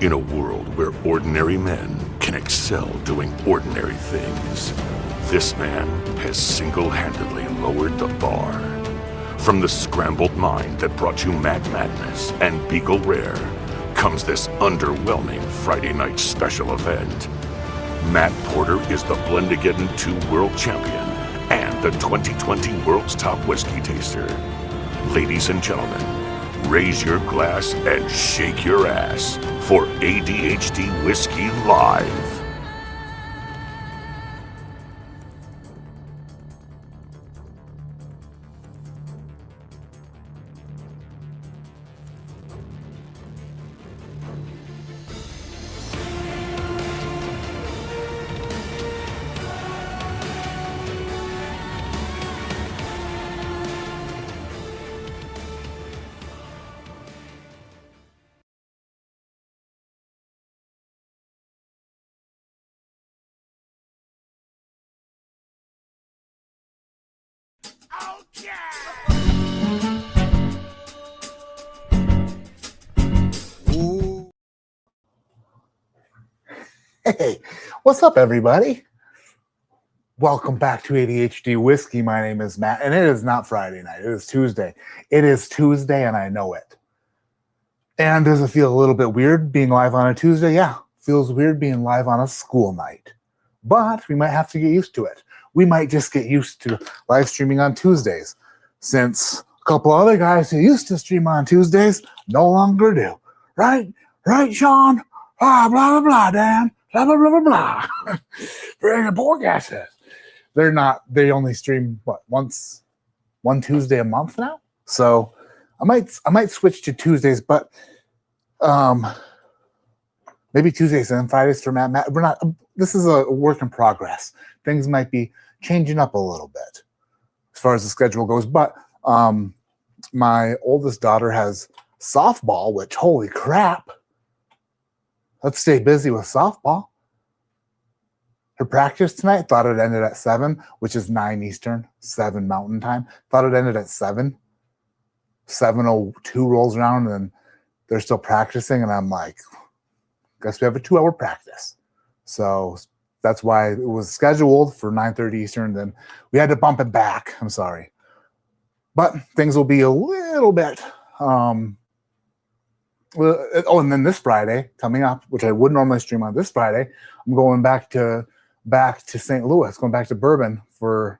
In a world where ordinary men can excel doing ordinary things, this man has single-handedly lowered the bar. From the scrambled mind that brought you Mad Madness and Beagle Rare comes this underwhelming Friday night special event. Matt Porter is the Blendigeddon 2 World Champion and the 2020 World's Top Whiskey Taster. Ladies and gentlemen, raise your glass and shake your ass for ADHD Whiskey Live. Hey, what's up, everybody? Welcome back to ADHD Whiskey. My name is Matt, and it is not Friday night. It is Tuesday. It is Tuesday, and I know it. And does it feel a little bit weird being live on a Tuesday? Yeah, feels weird being live on a school night. But we might have to get used to it. We might just get used to live streaming on Tuesdays, since a couple other guys who used to stream on Tuesdays no longer do. Right? Right, Sean? Ah, blah, blah, blah, Dan. Blah, blah, blah, blah, blah. Very the poor guy says. They only stream, one Tuesday a month now? So I might switch to Tuesdays, but maybe Tuesdays and Fridays for Matt. This is a work in progress. Things might be changing up a little bit as far as the schedule goes, but my oldest daughter has softball, which, holy crap, let's stay busy with softball. Her practice tonight, thought it ended at 7, which is 9 Eastern, 7 Mountain Time. Thought it ended at 7. 7:02 rolls around, and they're still practicing, and I'm like, guess we have a 2-hour practice. So that's why it was scheduled for 9:30 Eastern, then we had to bump it back. I'm sorry. But things will be a little bit... and then this Friday coming up, which I would normally stream on this Friday, I'm going back to St. Louis, going back to Bourbon for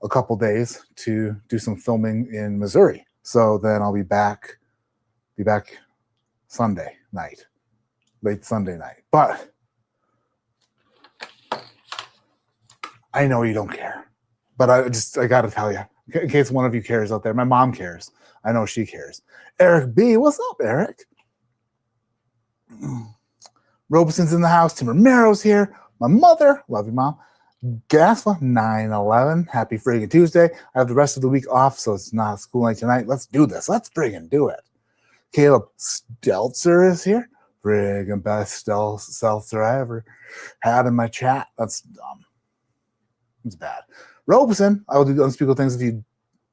a couple days to do some filming in Missouri. So then I'll be back Sunday night, late Sunday night. But I know you don't care, but I got to tell you, in case one of you cares out there, my mom cares. I know she cares. Eric B, what's up, Eric? Robeson's in the house. Tim Romero's here. My mother, love you, Mom. Gasla, 9/11. Happy friggin' Tuesday. I have the rest of the week off, so it's not a school night tonight. Let's do this. Let's friggin' do it. Caleb Stelzer is here. Friggin' best seltzer I ever had in my chat. That's dumb. It's bad. Robeson, I will do unspeakable things if you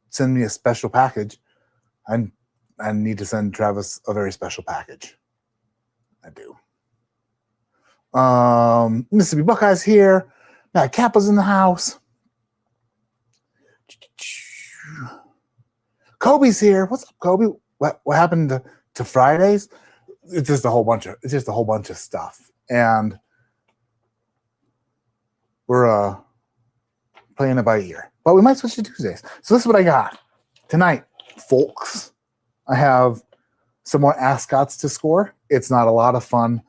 send me a special package. I need to send Travis a very special package. I do. Mississippi Buckeyes here. Matt Kappa's in the house. Kobe's here. What's up, Kobe? What happened to Fridays? It's just a whole bunch of stuff. And we're playing it by ear. But we might switch to Tuesdays. So this is what I got tonight, folks. I have some more Ascots to score. It's not a lot of fun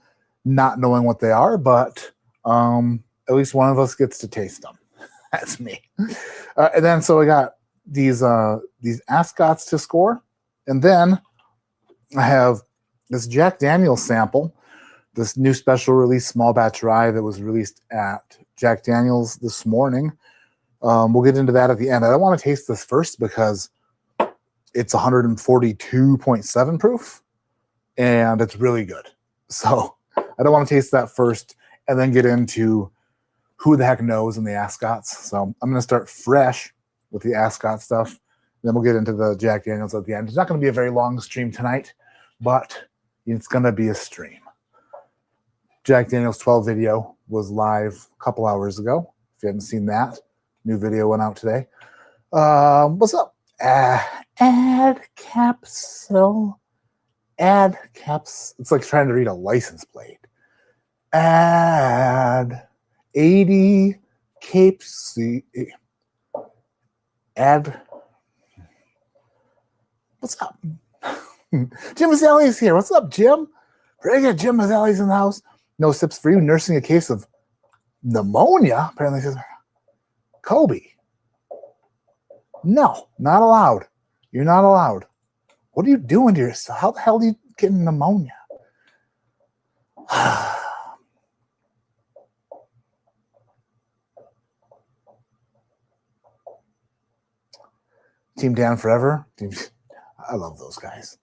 not knowing what they are, but at least one of us gets to taste them. That's me. And then so I got these Ascots to score. And then I have this Jack Daniel's sample, this new special release small batch rye that was released at Jack Daniel's this morning. We'll get into that at the end. I don't want to taste this first because it's 142.7 proof, and it's really good. So I don't want to taste that first and then get into who the heck knows in the Ascots. So I'm going to start fresh with the Ascot stuff. Then we'll get into the Jack Daniels at the end. It's not going to be a very long stream tonight, but it's going to be a stream. Jack Daniel's 12 video was live a couple hours ago. If you haven't seen that, new video went out today. What's up? Add capsule. Add caps. It's like trying to read a license plate. Add 80 capes. Add. What's up? Jim Mazzelli's here. What's up, Jim? Pretty good. Jim Mazzelli's in the house. No sips for you. Nursing a case of pneumonia. Apparently says Kobe. No, not allowed. You're not allowed. What are you doing to yourself? How the hell do you get pneumonia? Team Dan forever. I love those guys.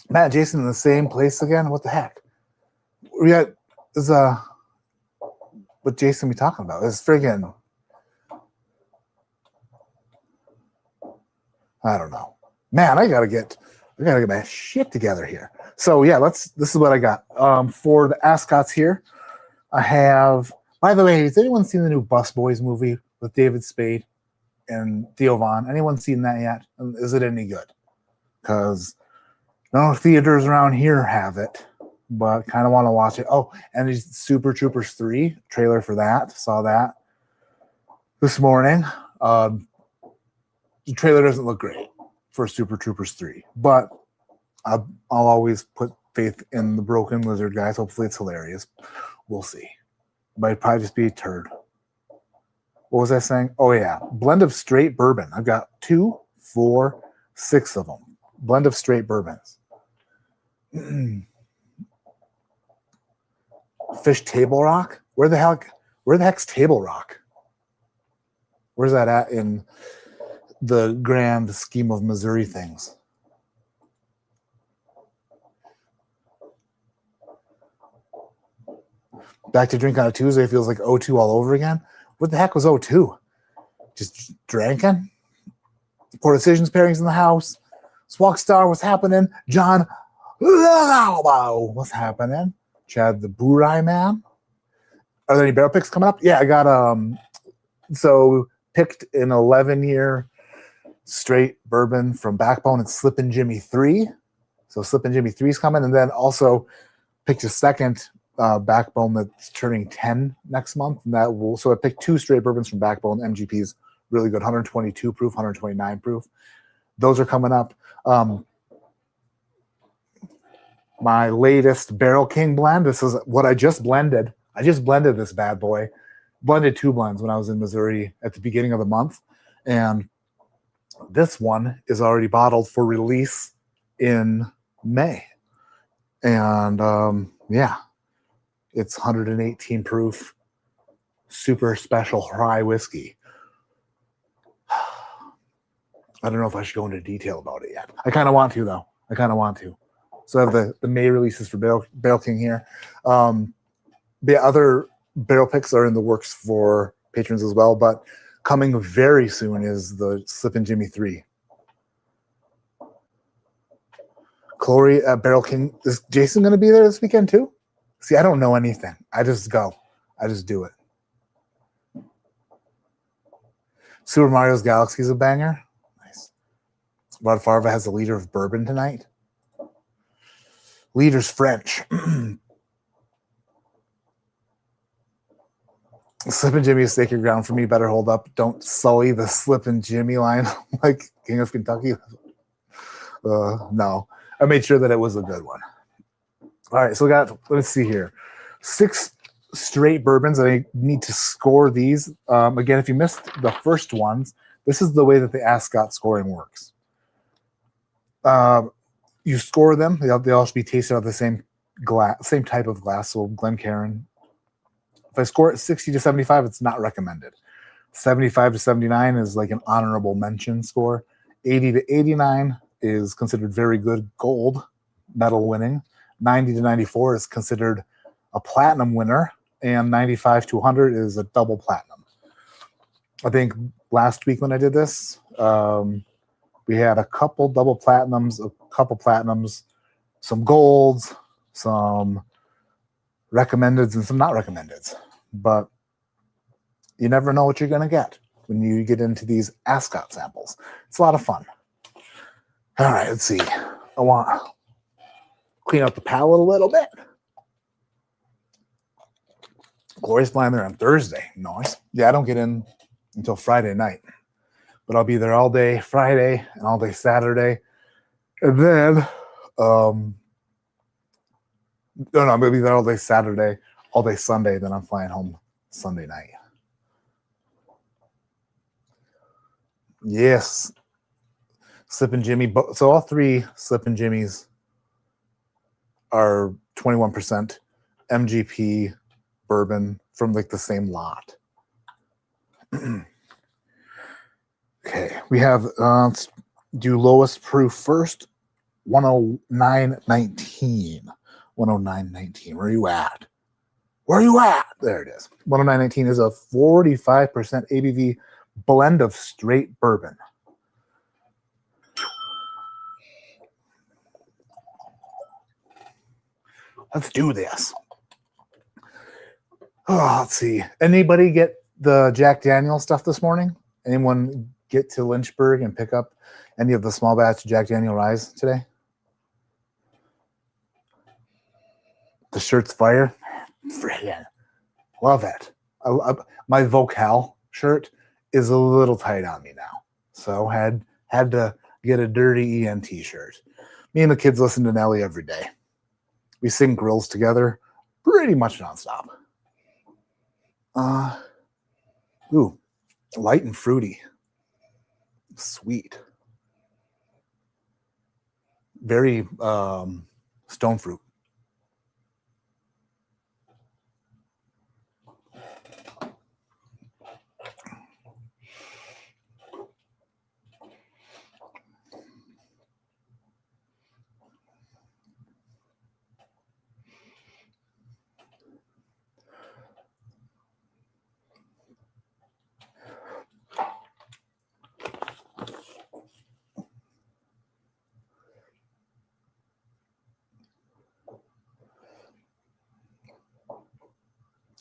Matt and Jason in the same place again? What the heck? We got what Jason be talking about? It's friggin' I don't know. Man, I gotta get my shit together here. So yeah, this is what I got. For the Ascots here, I have, by the way, has anyone seen the new Bus Boys movie with David Spade and Theo Von? Anyone seen that yet? Is it any good? Because no theaters around here have it, but kind of want to watch it. Oh, and there's Super Troopers 3 trailer for that. Saw that this morning. The trailer doesn't look great for Super Troopers 3, but I'll always put faith in the Broken Lizard guys. Hopefully it's hilarious. We'll see. But it'd probably just be a turd. What was I saying? Oh, yeah. Blend of straight bourbon. I've got 2, 4, 6 of them. Blend of straight bourbons. Fish Table Rock? Where the heck's Table Rock? Where's that at in the grand scheme of Missouri things? Back to drink on a Tuesday feels like O2 all over again. What the heck was O2? Just drinking? Poor Decisions pairings in the house. Swalk Star, what's happening? John, what's happening? Chad the Burai Man. Are there any barrel picks coming up? Yeah, I got so picked an 11-year straight bourbon from Backbone and Slippin' Jimmy 3. So Slippin' Jimmy 3 is coming, and then also picked a second Backbone that's turning 10 next month. And that will, so I picked 2 straight bourbons from Backbone. MGP's really good, 122 proof, 129 proof. Those are coming up. My latest Barrel King blend. This is what I just blended. I just blended this bad boy. Blended 2 blends when I was in Missouri at the beginning of the month. And this one is already bottled for release in May. And yeah, it's 118 proof, super special rye whiskey. I don't know if I should go into detail about it yet. I kind of want to, though. I kind of want to. So I have the May releases for Barrel King here. The other barrel picks are in the works for patrons as well, but coming very soon is the Slippin' Jimmy 3. Chloe at Barrel King. Is Jason going to be there this weekend too? See, I don't know anything. I just go. I just do it. Super Mario's Galaxy is a banger. Nice. Rod Farva has a liter of bourbon tonight. Liter's French. Slippin' Jimmy is sacred ground for me. Better hold up. Don't sully the Slippin' Jimmy line like King of Kentucky. No. I made sure that it was a good one. All right, so we got, let's see here. 6 straight bourbons. I need to score these. Again, if you missed the first ones, this is the way that the Ascot scoring works. You score them. They all should be tasted out of the same glass, same type of glass. So Glencairn. If I score it 60 to 75, it's not recommended. 75 to 79 is like an honorable mention score. 80 to 89 is considered very good gold medal winning. 90 to 94 is considered a platinum winner. And 95 to 100 is a double platinum. I think last week when I did this, we had a couple double platinums, some golds, some recommendeds and some not recommendeds. But you never know what you're going to get when you get into these Ascot samples. It's a lot of fun. All right, let's see. I want to clean up the palate a little bit. Gloria's flying there on Thursday. Nice. Yeah, I don't get in until Friday night. But I'll be there all day Friday and all day Saturday. And then, I'm going to be there all day Saturday, all day Sunday. Then I'm flying home Sunday night. Yes. Slippin' Jimmy. So all three Slippin' Jimmys are 21% MGP bourbon from like the same lot. Okay, we have let's do lowest proof first. 109.19. 109.19. Where are you at? Where are you at? There it is. 109.19 is a 45% ABV blend of straight bourbon. Let's do this. Oh, let's see. Anybody get the Jack Daniel stuff this morning? Anyone get to Lynchburg and pick up any of the small batch Jack Daniel Rye today? The shirt's fire. Friggin' love it. My Vocal shirt is a little tight on me now, so had to get a dirty EN t-shirt. Me and the kids listen to Nelly every day. We sing grills together pretty much nonstop. Ooh, light and fruity. Sweet. Very stone fruit.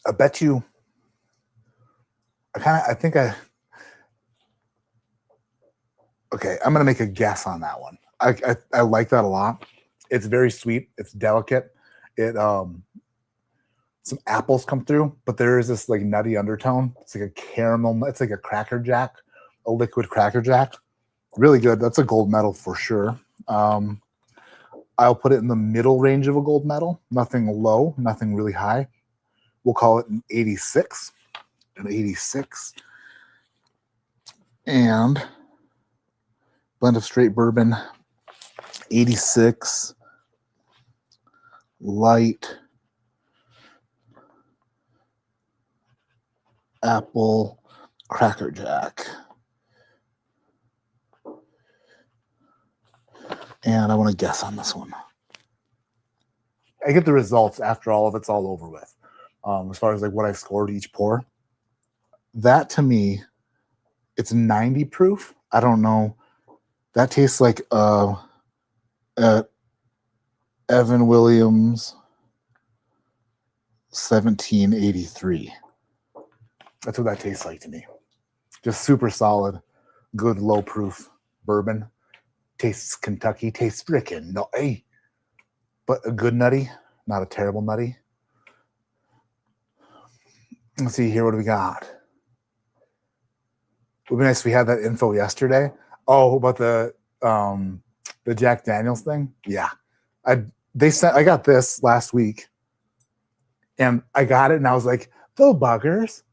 I bet you. Okay, I'm gonna make a guess on that one. I like that a lot. It's very sweet. It's delicate. It some apples come through, but there is this like nutty undertone. It's like a caramel. It's like a Cracker Jack, a liquid Cracker Jack. Really good. That's a gold medal for sure. I'll put it in the middle range of a gold medal. Nothing low, nothing really high. We'll call it an 86. An 86. And blend of straight bourbon, 86. Light. Apple Cracker Jack. And I want to guess on this one. I get the results after all of it's all over with. As far as like what I scored each pour. That to me, it's 90 proof. I don't know. That tastes like Evan Williams 1783. That's what that tastes like to me. Just super solid, good low proof bourbon. Tastes Kentucky, tastes frickin' nutty. But a good nutty, not a terrible nutty. Let's see here, what do we got? It would be nice if we had that info yesterday. Oh, about the Jack Daniels thing? Yeah. I got this last week. And I got it and I was like, the buggers.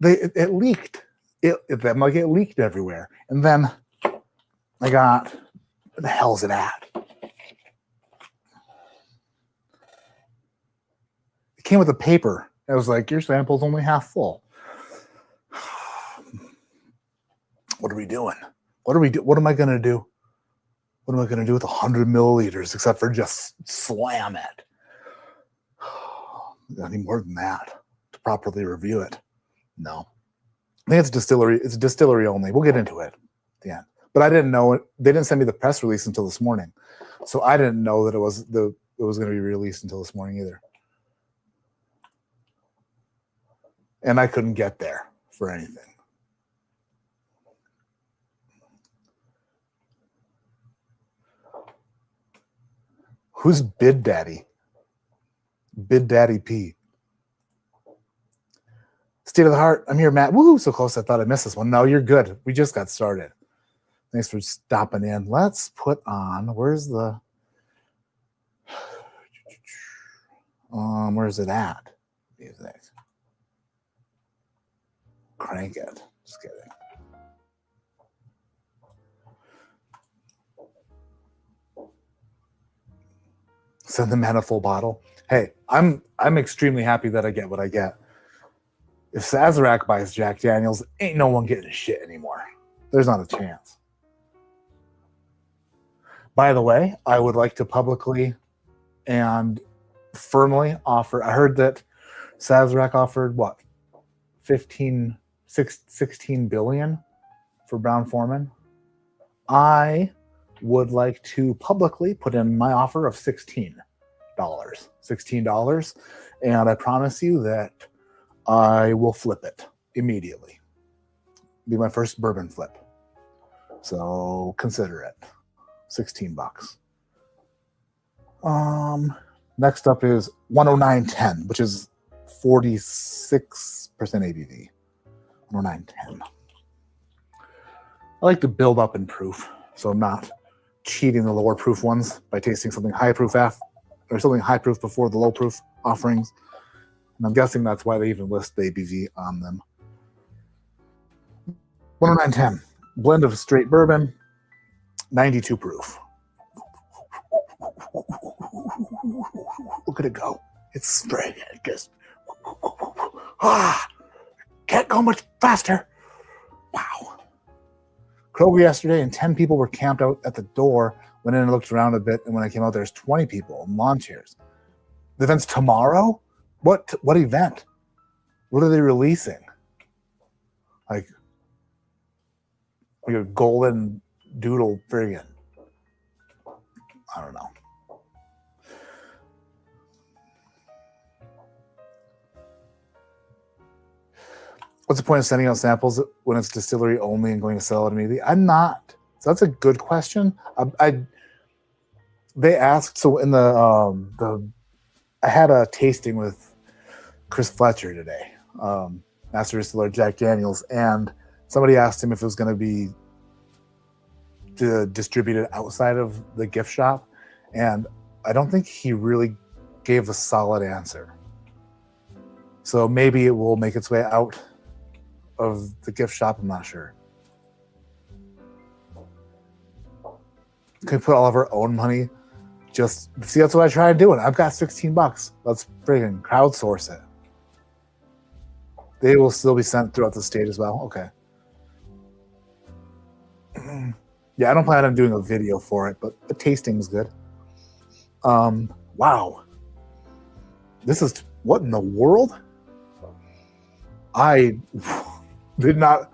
It leaked. It leaked everywhere. And then I got, where the hell's it at? It came with a paper. It was like, your sample's only half full. What are we doing? What am I going to do? What am I going to do with 100 milliliters except for just slam it? I need more than that to properly review it. No. I think it's distillery. It's distillery only. We'll get into it at the end. But I didn't know it. They didn't send me the press release until this morning. So I didn't know that it was going to be released until this morning either. and I couldn't get there for anything. Who's Bid Daddy? Bid Daddy P. State of the Heart. I'm here, Matt. Woo, so close. I thought I missed this one. No, you're good. We just got started. Thanks for stopping in. Let's put on, where's it at? Music. Crank it. Just kidding. Send the man a full bottle. Hey, I'm extremely happy that I get what I get. If Sazerac buys Jack Daniels, ain't no one getting shit anymore. There's not a chance. By the way, I would like to publicly and firmly offer, I heard that Sazerac offered what? 16 billion for Brown-Forman. I would like to publicly put in my offer of $16. And I promise you that I will flip it immediately. Be my first bourbon flip. So consider it. $16. Next up is 109.10, which is 46% ABV. 109.10. I like to build up in proof, so I'm not cheating the lower proof ones by tasting something high proof or something high proof before the low proof offerings. And I'm guessing that's why they even list the ABV on them. 109.10, blend of straight bourbon, 92 proof. Look at it go. It's straight. It just can't go much faster. Wow. Kroger yesterday, and 10 people were camped out at the door. Went in and looked around a bit, and when I came out, there's 20 people in lawn chairs. The event's tomorrow? What event? What are they releasing? Like a golden doodle friggin'. I don't know. What's the point of sending out samples when it's distillery only and going to sell it immediately? I'm not. So that's a good question. They asked, so in I had a tasting with Chris Fletcher today, Master Distiller Jack Daniels, and somebody asked him if it was going to be distributed outside of the gift shop, and I don't think he really gave a solid answer. So maybe it will make its way out of the gift shop. I'm not sure. Can we put all of our own money? Just see, that's what I try to do. I've got $16. Let's friggin' crowdsource it. They will still be sent throughout the state as well. Okay. Yeah, I don't plan on doing a video for it, but the tasting is good. Wow. This is what in the world? I did not.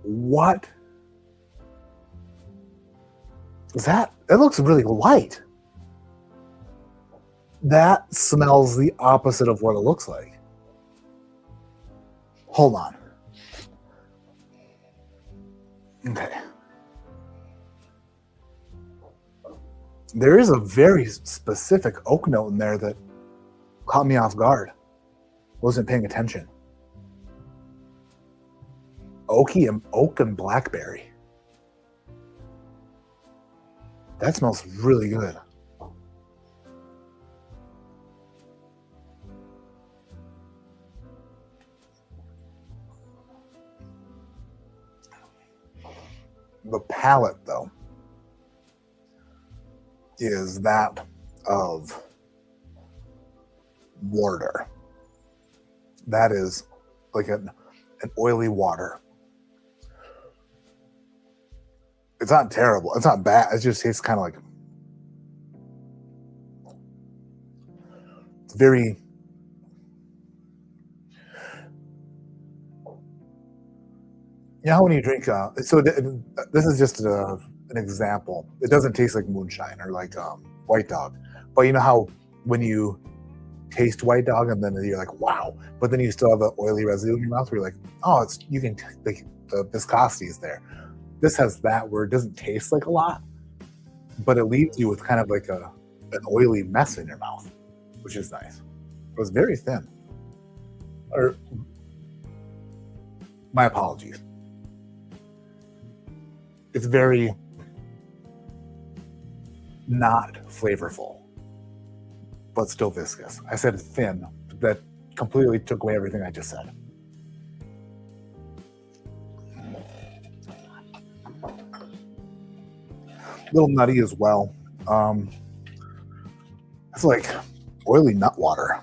What is that? It looks really light. That smells the opposite of what it looks like. Hold on. Okay. There is a very specific oak note in there that caught me off guard. Wasn't paying attention. Oak and blackberry. That smells really good. The palate, though, is that of water. That is like an oily water. It's not terrible. It's not bad. It just tastes kind of like, it's very, you know how when you drink, so this is just an example. It doesn't taste like moonshine or like White Dog. But you know how when you taste White Dog, and then you're like, wow. But then you still have the oily residue in your mouth where you're like, oh, you can, like, the viscosity is there. This has that where it doesn't taste like a lot, but it leaves you with kind of like an oily mess in your mouth, which is nice. It was very thin. Or, my apologies. It's very not flavorful, but still viscous. I said thin. That completely took away everything I just said. A little nutty as well. It's like oily nut water.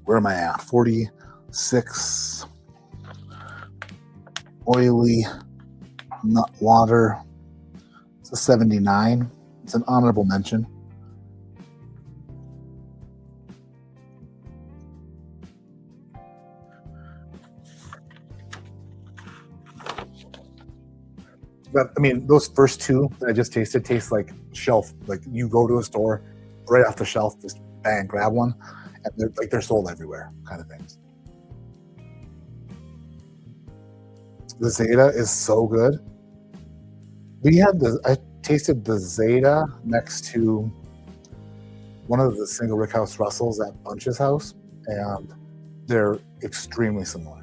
Where am I at? 46 oily nut water. It's a 79. It's an honorable mention. But I mean, those first two that I just tasted taste like shelf. Like you go to a store, right off the shelf, just bang, grab one, and they're sold everywhere, kind of things. The Zeta is so good. I tasted the Zeta next to one of the single rickhouse Russells at Bunch's house, and they're extremely similar.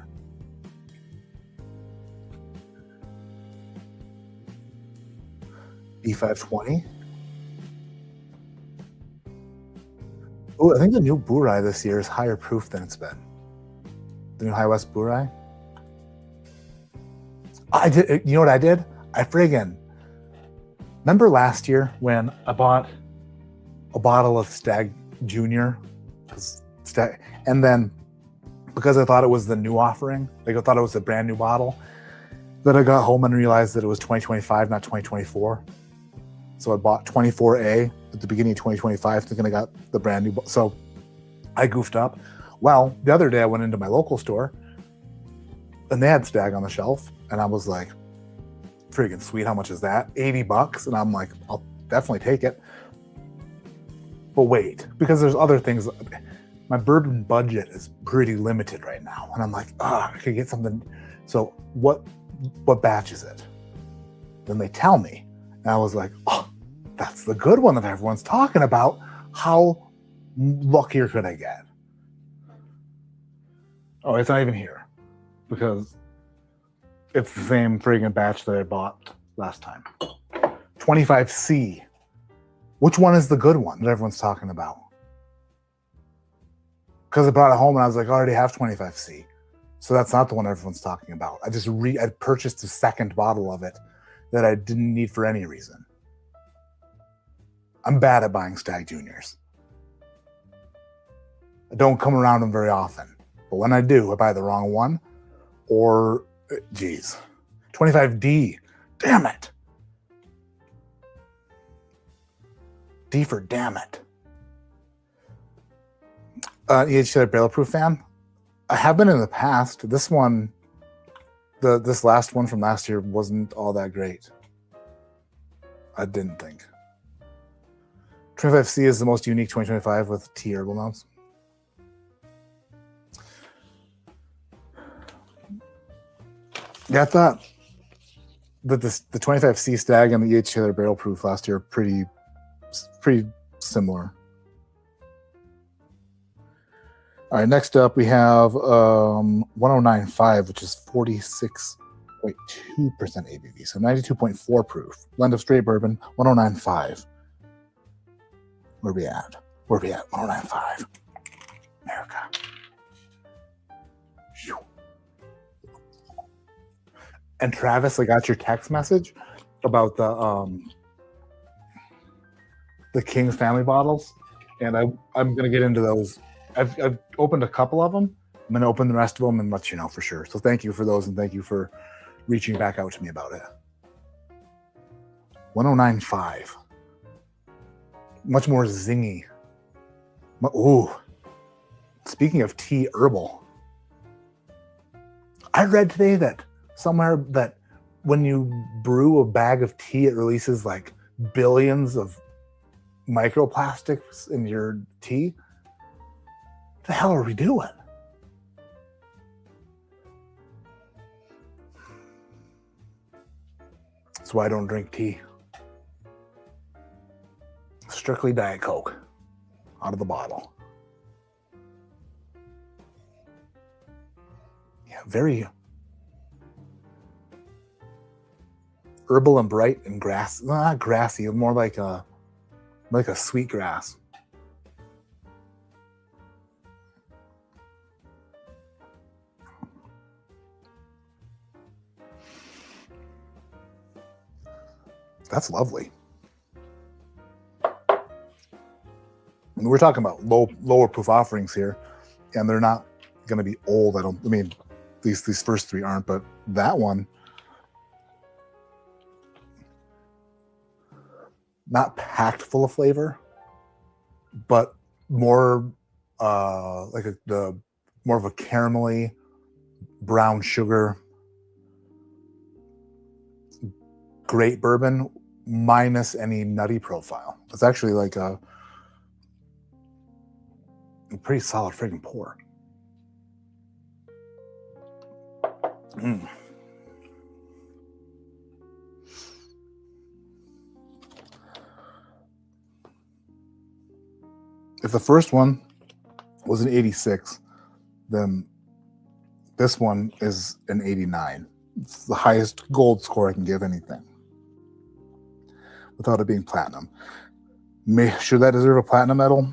B520. Oh, I think the new Burai this year is higher proof than it's been. The new High West Burai. I did. You know what I did? I friggin' remember last year when I bought a bottle of Stag Junior, and then because I thought it was the new offering, like I thought it was a brand new bottle, then I got home and realized that it was 2025, not 2024. So I bought 24A at the beginning of 2025, thinking I got the brand new. So I goofed up. Well, the other day I went into my local store and they had Stag on the shelf, and I was like, freaking sweet, how much is that? $80. And I'm like, I'll definitely take it. But wait, because there's other things. My bourbon budget is pretty limited right now. And I'm like, I could get something. So what batch is it? Then they tell me. And I was like, oh, that's the good one that everyone's talking about. How luckier could I get? Oh, it's not even here. Because it's the same friggin' batch that I bought last time. 25C. Which one is the good one that everyone's talking about? Because I brought it home and I was like, I already have 25C. So that's not the one everyone's talking about. I purchased a second bottle of it that I didn't need for any reason. I'm bad at buying Stag Juniors. I don't come around them very often. But when I do, I buy the wrong one. Or, geez, 25D. Damn it. D for damn it. EH Barrel Proof fan. I have been in the past. This one, this last one from last year wasn't all that great. I didn't think. 25C is the most unique 2025 with tea herbal notes. Yeah, I thought that the 25C Stag and the EH Barrel Proof last year are pretty similar. All right, next up we have 1095, which is 46.2% ABV, so 92.4 proof. Blend of straight bourbon, 1095. Where are we at? 1095. America. And Travis, I got your text message about the King's Family bottles, and I'm gonna get into those. I've opened a couple of them. I'm gonna open the rest of them and let you know for sure. So thank you for those, and thank you for reaching back out to me about it. 1095. Much more zingy. Ooh. Speaking of tea herbal, I read today that somewhere that when you brew a bag of tea, it releases like billions of microplastics in your tea. the hell are we doing? That's why I don't drink tea. Strictly Diet Coke out of the bottle. Yeah, very herbal and bright and grass. Not grassy, more like a sweet grass. That's lovely. And we're talking about lower proof offerings here, and they're not going to be old. I mean, these first three aren't, but that one, not packed full of flavor, but more like more of a caramelly brown sugar great bourbon minus any nutty profile. It's actually like a pretty solid friggin' pour. If the first one was an 86, then this one is an 89. It's the highest gold score I can give anything without it being platinum. Should that deserve a platinum medal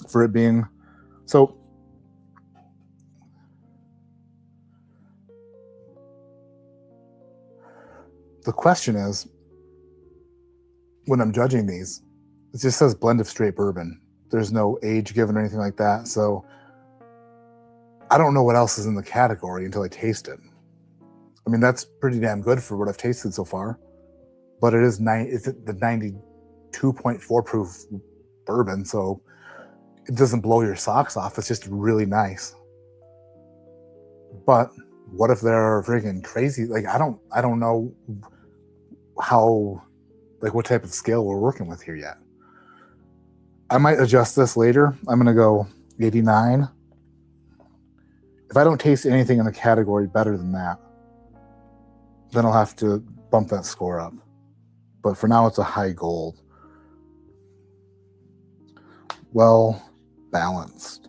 for it being so? The question is, when I'm judging these, it just says blend of straight bourbon. There's no age given or anything like that. So I don't know what else is in the category until I taste it. I mean, that's pretty damn good for what I've tasted so far. But it's the 92.4 proof bourbon, so it doesn't blow your socks off. It's just really nice. But what if they're freaking crazy? Like, I don't know how, like, what type of scale we're working with here yet. I might adjust this later. I'm going to go 89. If I don't taste anything in the category better than that, then I'll have to bump that score up. But for now, it's a high gold. Well balanced.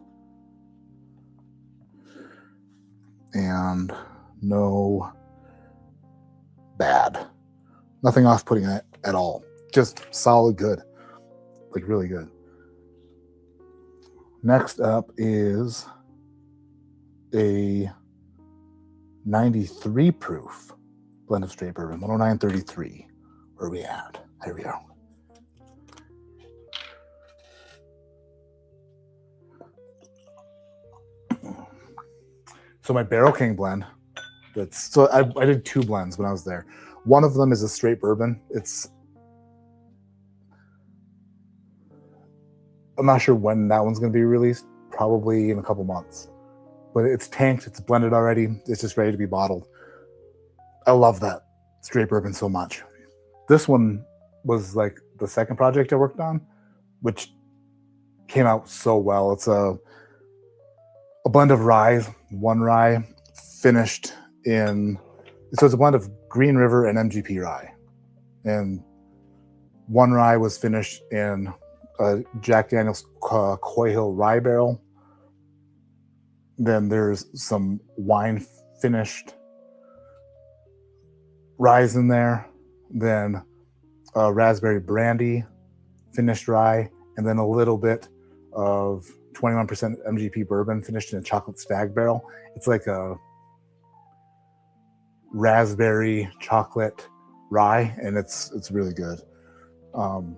And no bad. Nothing off-putting at all. Just solid good. Like, really good. Next up is a 93 proof blend of straight bourbon, 109.33. Where are we at? Here we go. So my Barrel King blend, I did two blends when I was there. One of them is a straight bourbon. I'm not sure when that one's going to be released, probably in a couple months. But it's tanked, it's blended already, it's just ready to be bottled. I love that straight bourbon so much. This one was like the second project I worked on, which came out so well. It's a blend of rye, one rye finished in, so it's a blend of Green River and MGP rye. And one rye was finished in a Jack Daniel's Coy Hill rye barrel. Then there's some wine finished rye in there. Then raspberry brandy finished rye, and then a little bit of 21% MGP bourbon finished in a chocolate stag barrel. It's like a raspberry chocolate rye, and it's really good. I'm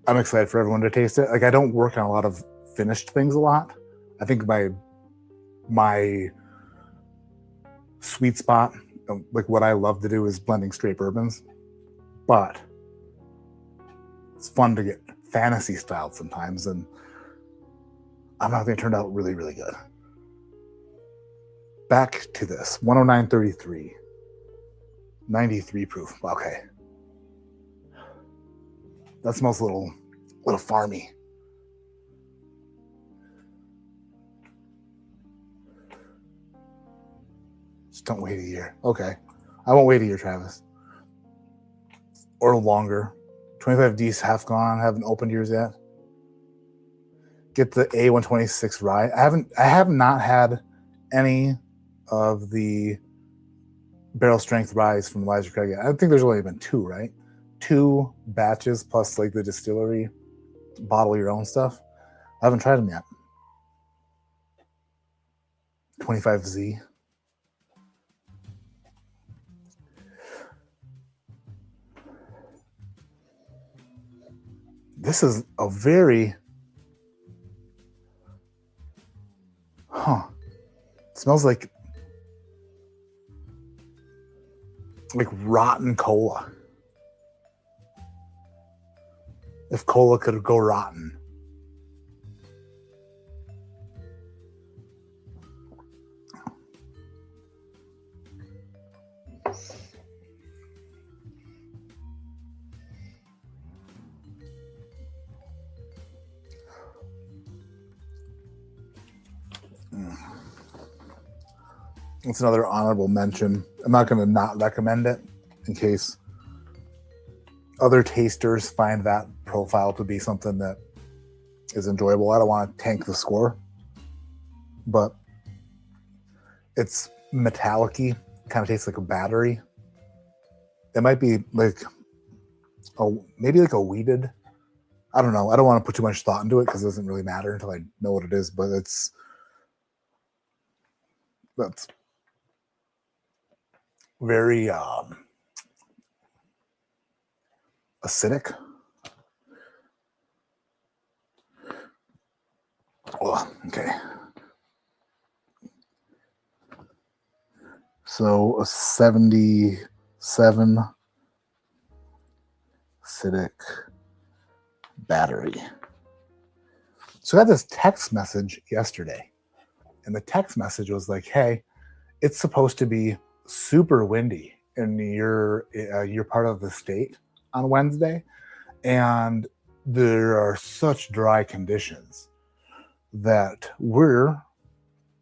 excited for everyone to taste it. Like, I don't work on a lot of finished things a lot. I think my sweet spot, like what I love to do, is blending straight bourbons. But it's fun to get fantasy styled sometimes, and I don't think it turned out really, really good. Back to this 109.33, 93 proof. Okay, that smells a little farmy. Don't wait a year. Okay. I won't wait a year, Travis. Or longer. 25D's half gone. Haven't opened yours yet. Get the A126 rye. I have not had any of the barrel strength ryes from Elijah Craig yet. I think there's only been 2, right? 2 batches plus like the distillery bottle your own stuff. I haven't tried them yet. 25Z. This is a very, it smells like rotten cola. If cola could go rotten. It's another honorable mention. I'm not going to not recommend it in case other tasters find that profile to be something that is enjoyable. I don't want to tank the score, but it's metallic-y. Kind of tastes like a battery. It might be like maybe like a weeded. I don't know. I don't want to put too much thought into it because it doesn't really matter until I know what it is. But that's very acidic. Oh, okay. So a 77 acidic battery. So I got this text message yesterday, and the text message was like, "Hey, it's supposed to be super windy in your part of the state on Wednesday, and there are such dry conditions that we're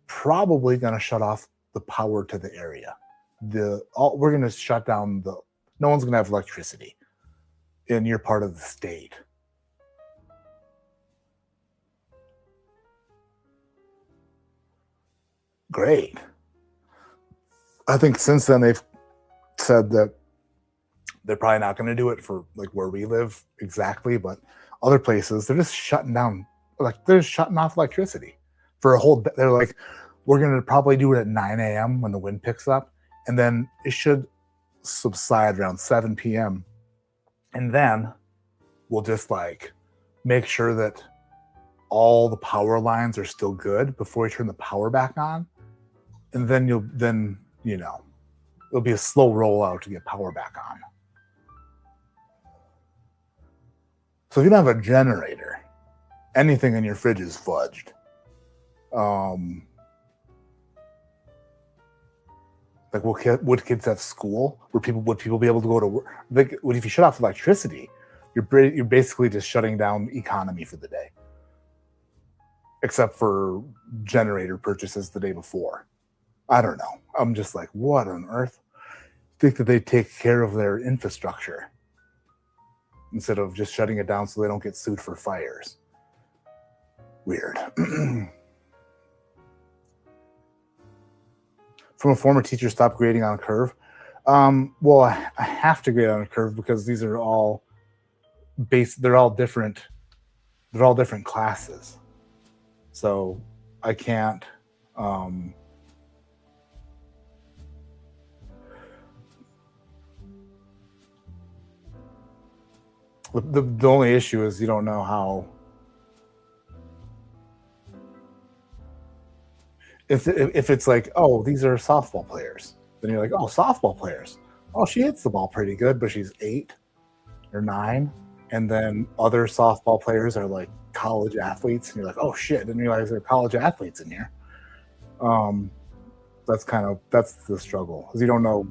probably going to shut off the power to the area. We're going to shut down no one's going to have electricity in your part of the state." Great. I think since then they've said that they're probably not going to do it for like where we live exactly, but other places they're just shutting down, like they're shutting off electricity for a whole. They're like, we're going to probably do it at 9 a.m. when the wind picks up, and then it should subside around 7 p.m. And then we'll just like make sure that all the power lines are still good before we turn the power back on. And then it'll be a slow rollout to get power back on. So if you don't have a generator, anything in your fridge is fudged. Like, would kids have school? Would people be able to go to work? Like, if you shut off electricity, you're basically just shutting down the economy for the day, except for generator purchases the day before. I don't know. I'm just like, what on earth? Think that they take care of their infrastructure instead of just shutting it down so they don't get sued for fires. Weird. From a former teacher, stop grading on a curve. Well, I have to grade on a curve because these are all they're all different classes. So I can't the only issue is you don't know how. If it's like, oh, these are softball players, then you're like, oh, softball players. Oh, she hits the ball pretty good, but she's 8 or 9. And then other softball players are like college athletes, and you're like, oh shit, didn't realize there are college athletes in here. That's the struggle, because you don't know.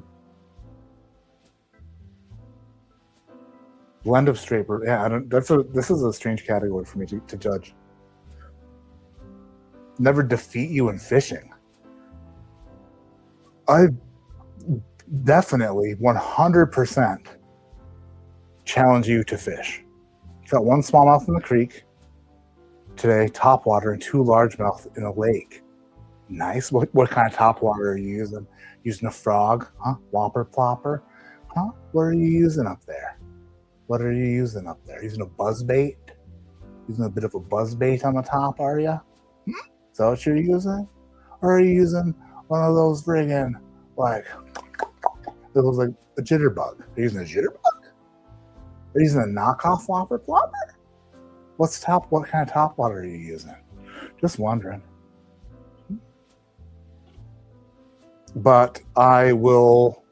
Blend of Straper, yeah, this is a strange category for me to judge. Never defeat you in fishing. I definitely 100% challenge you to fish. Got one smallmouth in the creek today, topwater, and 2 largemouth in a lake. Nice. What kind of topwater are you using? Using a frog? Huh? Whopper plopper? Huh? What are you using up there? What are you using up there? Using a buzz bait? Using a bit of a buzz bait on the top, are you? Is that what you're using? Or are you using one of those friggin' like, it looks like a jitterbug? Are you using a jitterbug? Are you using a knockoff whopper plopper? What kind of topwater are you using? Just wondering. But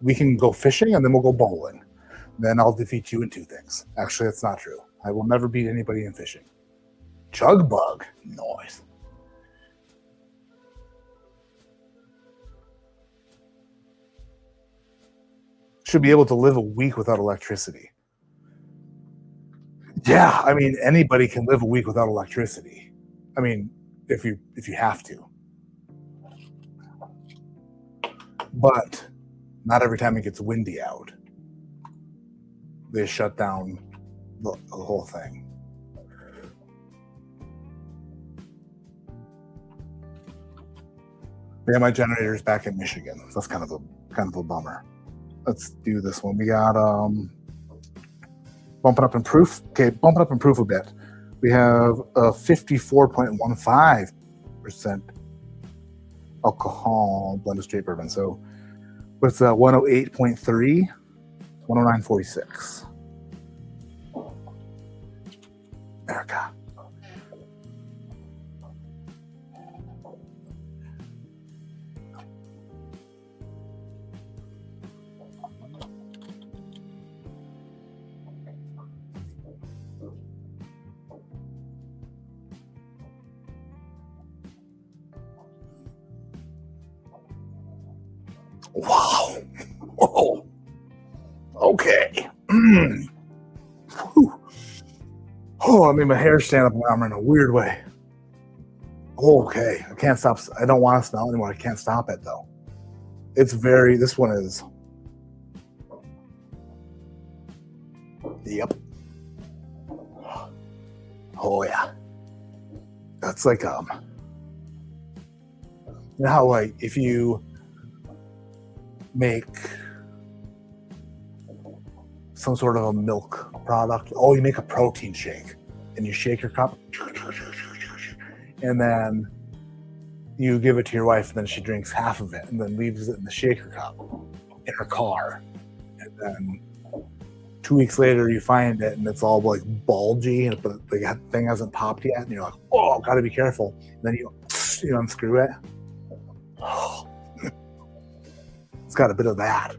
we can go fishing and then we'll go bowling. Then I'll defeat you in 2 things. Actually, that's not true. I will never beat anybody in fishing. Chug bug. Nice. Should be able to live a week without electricity. Yeah, I mean, anybody can live a week without electricity. I mean, if you have to. But not every time it gets windy out, they shut down the whole thing. Yeah, my generator's back in Michigan. So that's kind of a bummer. Let's do this one. We got bumping up in proof. Okay, bumping up in proof a bit. We have a 54.15% alcohol blended straight bourbon. So what's 108.3, 109.46. Erica. Wow. Oh. Okay. Oh, I made my hair stand up on my arm in a weird way. Okay. I can't stop. I don't want to smell anymore. I can't stop it though. This one is. Yep. Oh yeah. That's like you know how like if you make some sort of a milk product. Oh, you make a protein shake and you shake your cup and then you give it to your wife and then she drinks half of it and then leaves it in the shaker cup in her car. And then 2 weeks later you find it and it's all like bulgy, but the thing hasn't popped yet and you're like, oh, gotta be careful. And then you unscrew it. Oh. It's got a bit of that.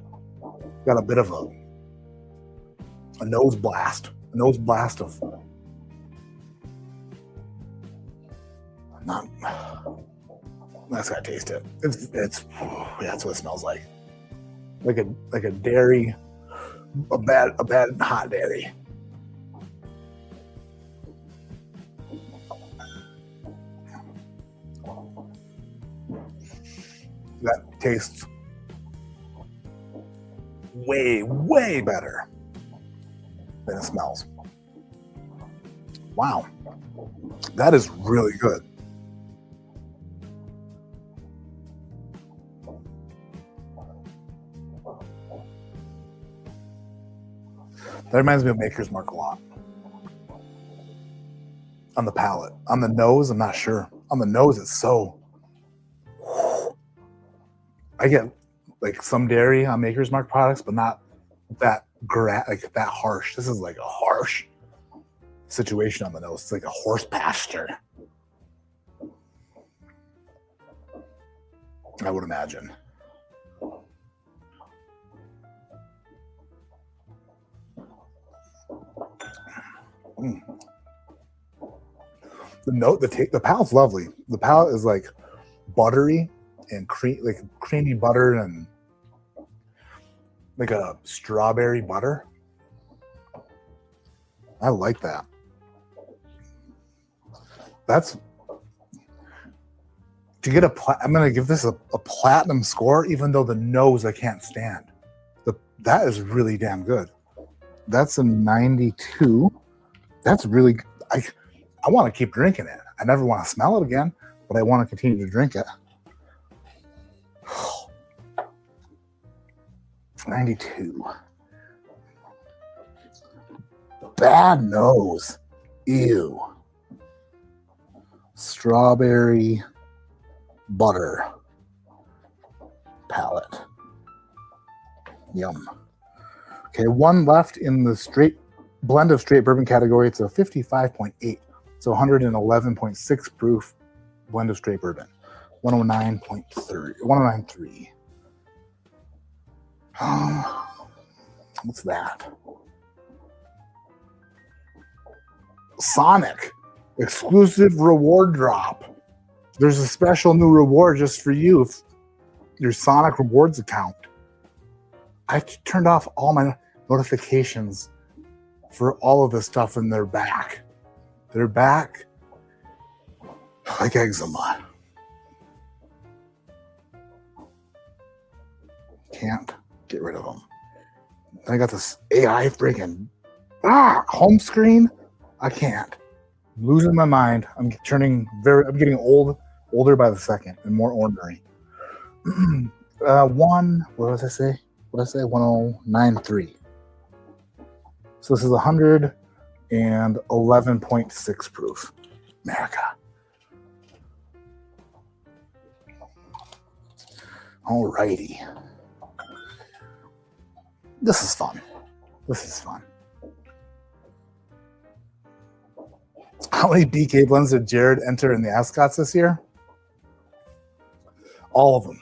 Got a bit of a nose blast. A nose blast of not. That's gotta taste it. It's yeah, that's what it smells like. Like a dairy, a bad hot dairy. That tastes way better than it smells. Wow, that is really good. That reminds me of Maker's Mark a lot. On the palate, on the nose, I'm not sure. On the nose, it's so. I get like some dairy on Maker's Mark products, but not that that harsh. This is like a harsh situation on the nose. It's like a horse pasture, I would imagine. The palate's lovely. The palate is like buttery and creamy butter and like a strawberry butter. I like that. to get I'm going to give this a platinum score, even though the nose I can't stand. That is really damn good. That's a 92. That's really, I want to keep drinking it. I never want to smell it again, but I want to continue to drink it. 92. Bad nose. Ew. Strawberry butter palette. Yum. Okay, one left in the straight blend of straight bourbon category. It's a 55.8. So 111.6 proof blend of straight bourbon. 109.3. What's that? Sonic exclusive reward drop. There's a special new reward just for you if your Sonic rewards account. I turned off all my notifications for all of this stuff, and they're back. They're back like eczema. Can't get rid of them. I got this AI freaking home screen. I can't. I'm losing my mind. I'm getting older by the second and more ordinary. What did I say? 1093. So this is 111.6 proof. America. Alrighty. This is fun. How many BK blends did Jared enter in the Ascots this year? All of them.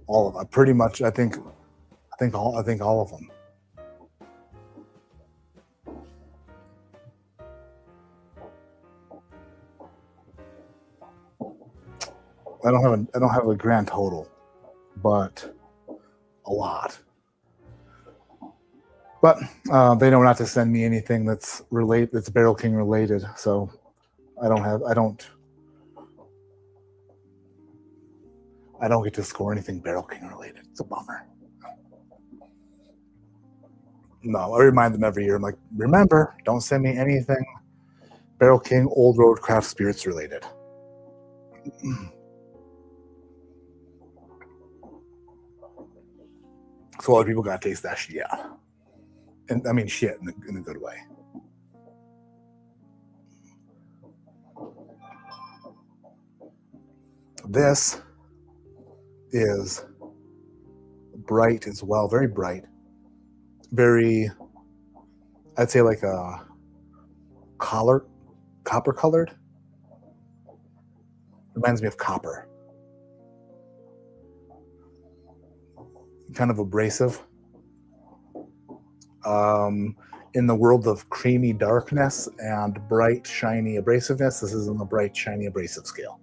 All of them. Pretty much. I think all of them. I don't have a grand total, but a lot. But they know not to send me anything that's Barrel King related, so I don't get to score anything Barrel King related. It's a bummer. No, I remind them every year. I'm like, remember, don't send me anything Barrel King Old Road Craft Spirits related. So a lot of people got to taste that shit. Yeah. And I mean shit in a good way. This is bright as well, very bright. Very, I'd say like a copper colored. Reminds me of copper. Kind of abrasive. In the world of creamy darkness and bright, shiny abrasiveness, this is in the bright, shiny abrasive scale.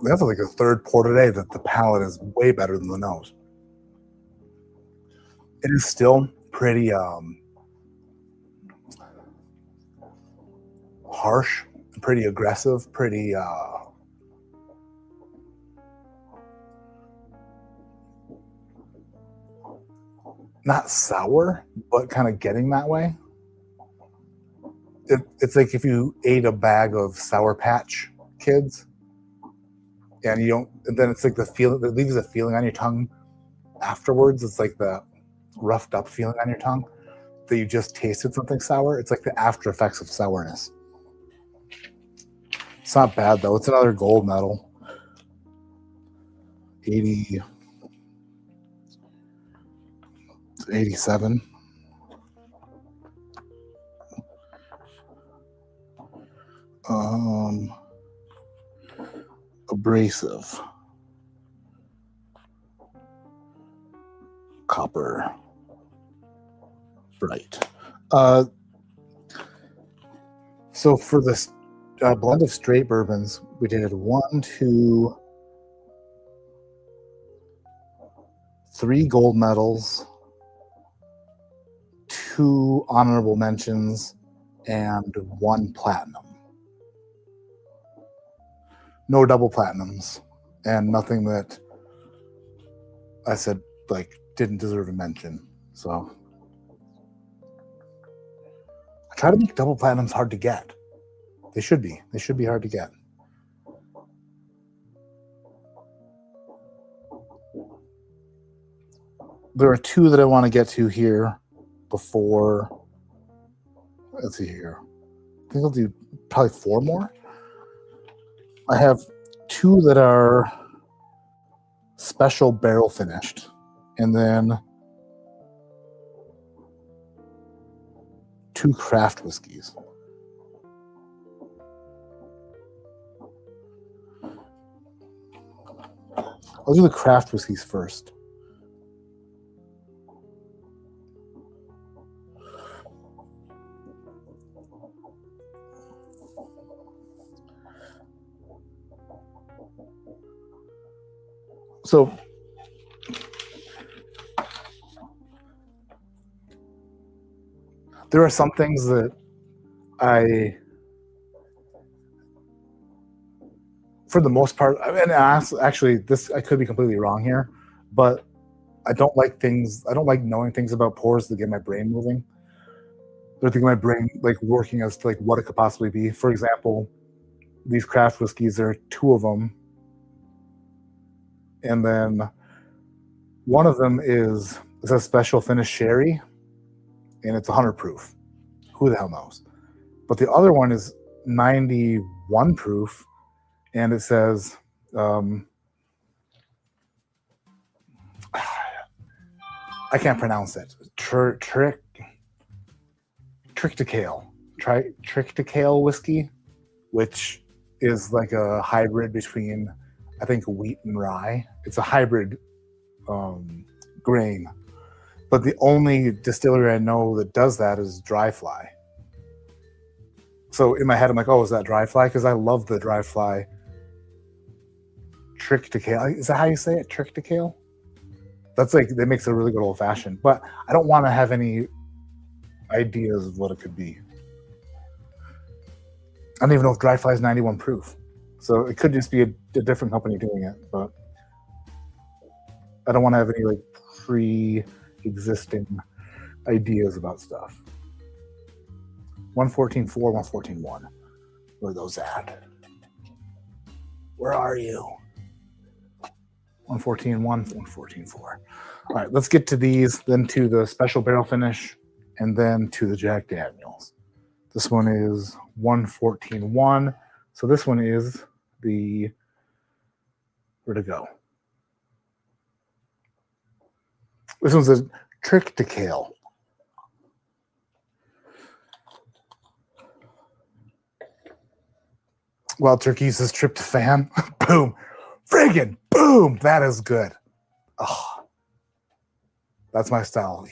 That's like a third pour today that the palate is way better than the nose. It is still pretty harsh, pretty aggressive, pretty not sour, but kind of getting that way. It's like if you ate a bag of Sour Patch Kids and then it's like the feeling that leaves a feeling on your tongue afterwards. It's like the roughed up feeling on your tongue that you just tasted something sour. It's like the after effects of sourness. It's not bad though. It's another gold medal. 80, 87. Abrasive. Copper. Bright. So for this a blend of straight bourbons. We did 1, 2, 3 gold medals, 2 honorable mentions, and 1 platinum. No double platinums, and nothing that I said like didn't deserve a mention. So I try to make double platinums hard to get. They should be. They should be hard to get. There are 2 that I want to get to here before. Let's see here. I think I'll do probably 4 more. I have 2 that are special barrel finished, and then 2 craft whiskeys. I'll do the craft whiskeys first. So there are some things that for the most part, and actually this, I could be completely wrong here, but I don't like knowing things about pours that get my brain moving. They're thinking my brain like working as to like what it could possibly be. For example, these craft whiskeys, there are 2 of them. And then one of them is a special finish sherry, and it's 100 proof. Who the hell knows? But the other one is 91 proof, and it says I can't pronounce it. Tricticale whiskey, which is like a hybrid between, I think, wheat and rye. It's a hybrid grain. But the only distillery I know that does that is Dry Fly. So in my head, I'm like, oh, is that Dry Fly? Because I love the Dry Fly Tricticale. Is that how you say it? Tricticale? That's like, that makes a really good old fashioned. But I don't want to have any ideas of what it could be. I don't even know if Dry Fly is 91 proof. So it could just be a different company doing it, but I don't want to have any like pre-existing ideas about stuff. 114.4, 114.1. Where are those at? Where are you? 114.1, 114.4. All right, let's get to these, then to the special barrel finish, and then to the Jack Daniels. This one is 114.1. So this one is the, where'd it go? This one's a Tricticale. Wild Turkey uses tryptophan. Boom. Friggin' boom. That is good. Oh, that's my style.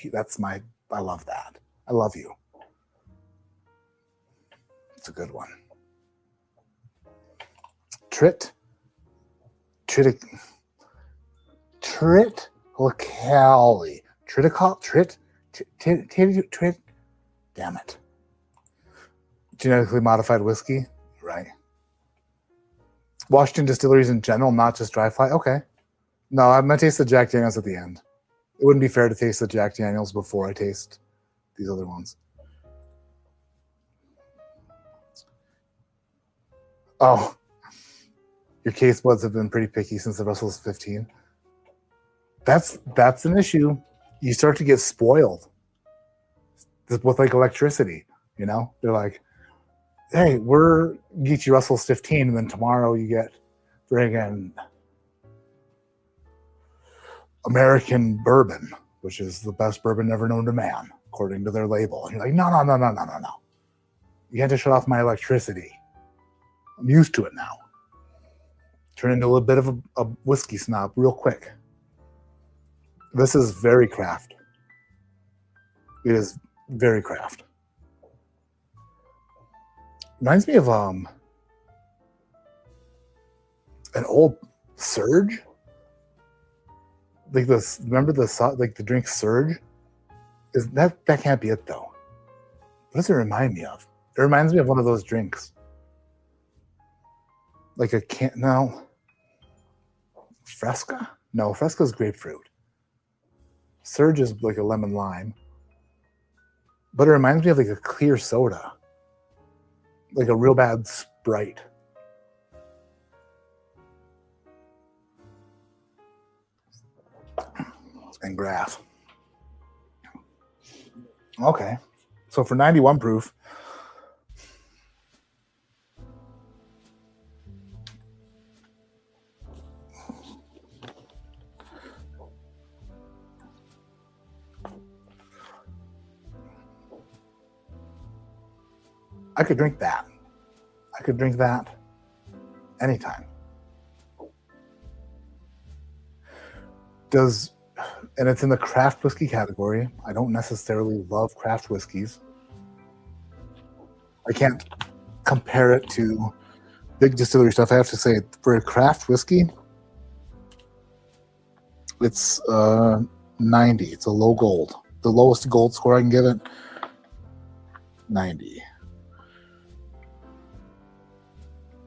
I love that. I love you. It's a good one. Damn it. Genetically modified whiskey, right? Washington distilleries in general, not just Dry Fly. Okay. No, I'm gonna taste the Jack Daniels at the end. It wouldn't be fair to taste the Jack Daniels before I taste these other ones. Oh, your taste buds have been pretty picky since the Russell's 15. That's an issue. You start to get spoiled with like electricity, you know? They're like, hey, we're get you Russell's 15, and then tomorrow you get friggin' American bourbon, which is the best bourbon ever known to man, according to their label. And you're like, no. You had to shut off my electricity. I'm used to it now. Turn into a little bit of a whiskey snob real quick. This is very craft. It is very craft. Reminds me of An old Surge? Like this, remember the drink Surge? Is that can't be it though. What does it remind me of? It reminds me of one of those drinks. Like a can no. Fresca? No, Fresca's grapefruit. Surge is like a lemon lime. But it reminds me of like a clear soda. Like a real bad Sprite. And grass. Okay. So for 91 proof, I could drink that. I could drink that anytime. And it's in the craft whiskey category. I don't necessarily love craft whiskeys. I can't compare it to big distillery stuff. I have to say, for a craft whiskey, it's 90. It's a low gold. The lowest gold score I can give it, 90.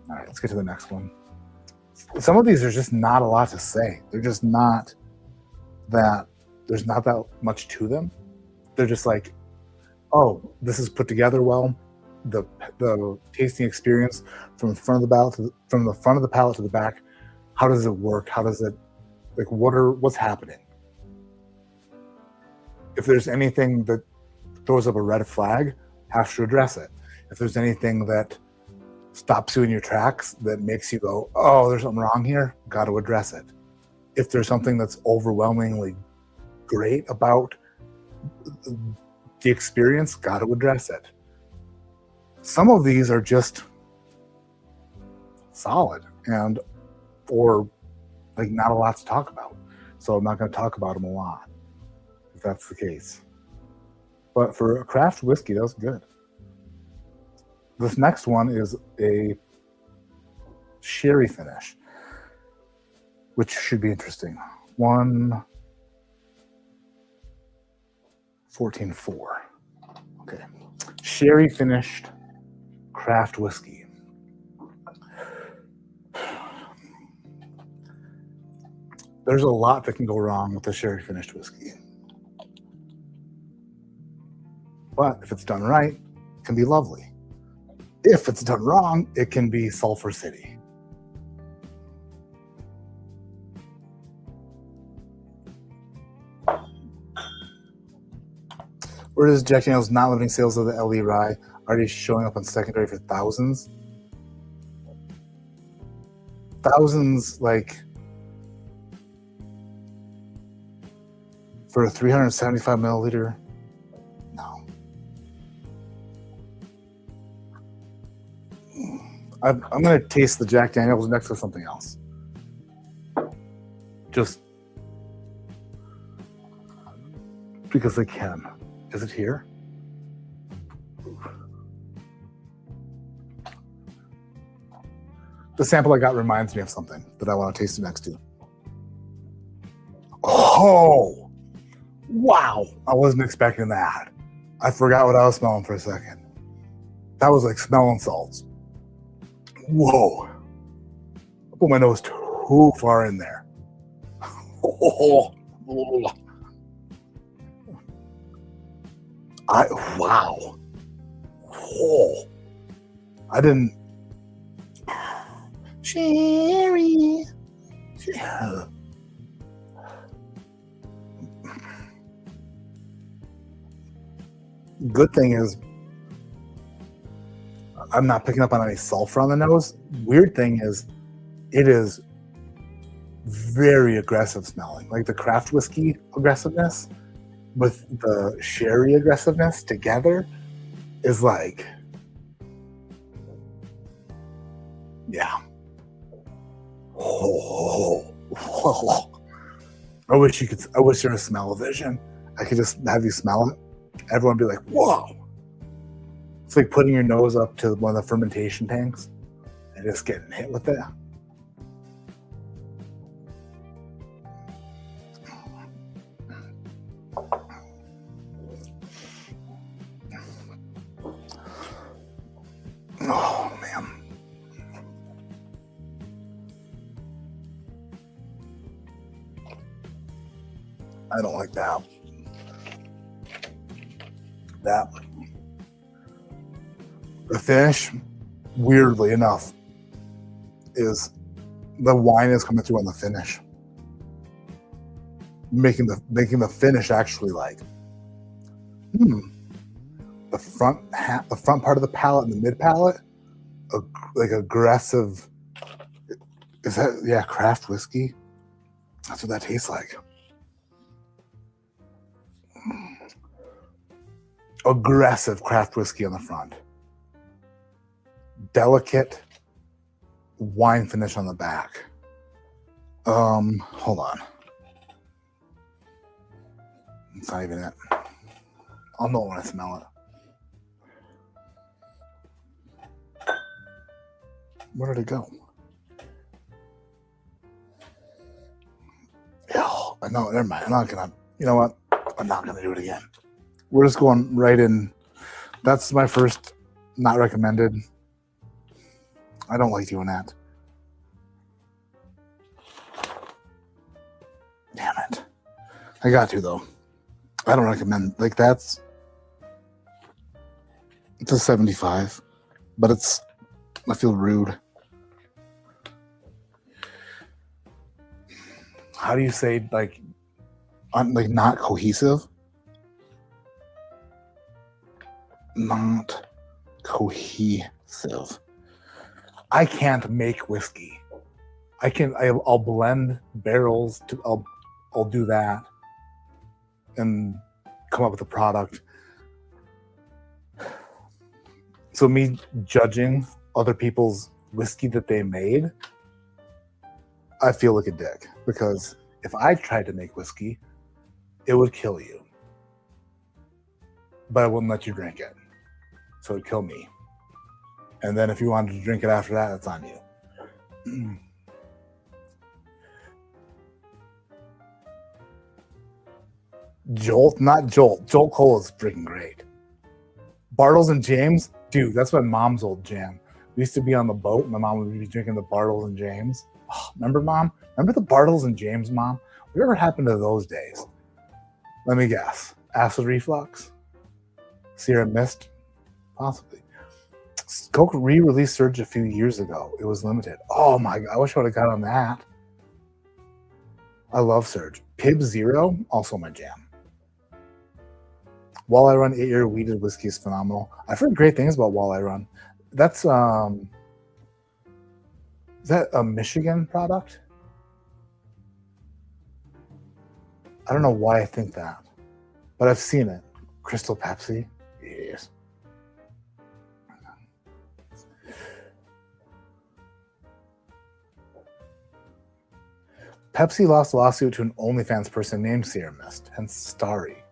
All right, let's get to the next one. Some of these are just not a lot to say. They're just not that, there's not that much to them. They're just like, oh, this is put together well. The tasting experience from the front of the palate from the front of the palate to the back. How does it work? How does it, like, what's happening? If there's anything that throws up a red flag, have to address it. If there's anything that stops you in your tracks, that makes you go, oh, there's something wrong here, got to address it. If there's something that's overwhelmingly great about the experience, got to address it. Some of these are just solid or like not a lot to talk about. So I'm not going to talk about them a lot if that's the case. But for a craft whiskey, that was good. This next one is a sherry finish, which should be interesting. 14.4. Okay. Sherry finished craft whiskey. There's a lot that can go wrong with the sherry finished whiskey. But if it's done right, it can be lovely. If it's done wrong, it can be Sulphur City. Whereas Jack Daniel's not limiting sales of the LE Rye, already showing up on secondary for thousands. Thousands, like, for a 375 milliliter, no. I'm going to taste the Jack Daniel's next to something else. Just because I can. Is it here? The sample I got reminds me of something that I want to taste it next to. Oh, wow. I wasn't expecting that. I forgot what I was smelling for a second. That was like smelling salts. Whoa. I put my nose too far in there. Oh. Wow. Oh. I didn't. Sherry. Good thing is, I'm not picking up on any sulfur on the nose. Weird thing is, it is very aggressive smelling. Like the craft whiskey aggressiveness with the sherry aggressiveness together is like, yeah. Oh. I wish there was smell-o-vision. I could just have you smell it. Everyone would be like, whoa. It's like putting your nose up to one of the fermentation tanks and just getting hit with it. Oh man. I don't like that. The finish, weirdly enough, is the wine is coming through on the finish, making the finish actually like the front part of the palate and the mid palate, like aggressive. Is that craft whiskey? That's what that tastes like. Aggressive craft whiskey on the front. Delicate wine finish on the back. Hold on. It's not even it. I'll know when I smell it. Where did it go? Oh, no, never mind. I'm not gonna. You know what? I'm not gonna do it again. We're just going right in. That's my first not recommended. I don't like doing that. Damn it. I got to, though. I don't recommend, like, it's a 75, but I feel rude. How do you say, like not cohesive? Not cohesive. I can't make whiskey. I'll blend barrels I'll do that and come up with a product. So me judging other people's whiskey that they made, I feel like a dick, because if I tried to make whiskey, it would kill you. But I wouldn't let you drink it. So it'd kill me. And then if you wanted to drink it after that, that's on you. Jolt, not Jolt. Jolt Cola is freaking great. Bartles and James, dude, that's my mom's old jam. We used to be on the boat. My mom would be drinking the Bartles and James. Oh, remember, Mom? Remember the Bartles and James, Mom? Whatever happened to those days? Let me guess. Acid reflux? Sierra Mist? Possibly. Coke re-released Surge a few years ago. It was limited. Oh my God, I wish I would have got on that. I love Surge. Pib Zero, also my jam. Walleye Run 8-year weeded whiskey is phenomenal. I've heard great things about Walleye Run. That's is that a Michigan product? I don't know why I think that, but I've seen it. Crystal Pepsi, yes. Pepsi lost a lawsuit to an OnlyFans person named Sierra Mist, hence Starry.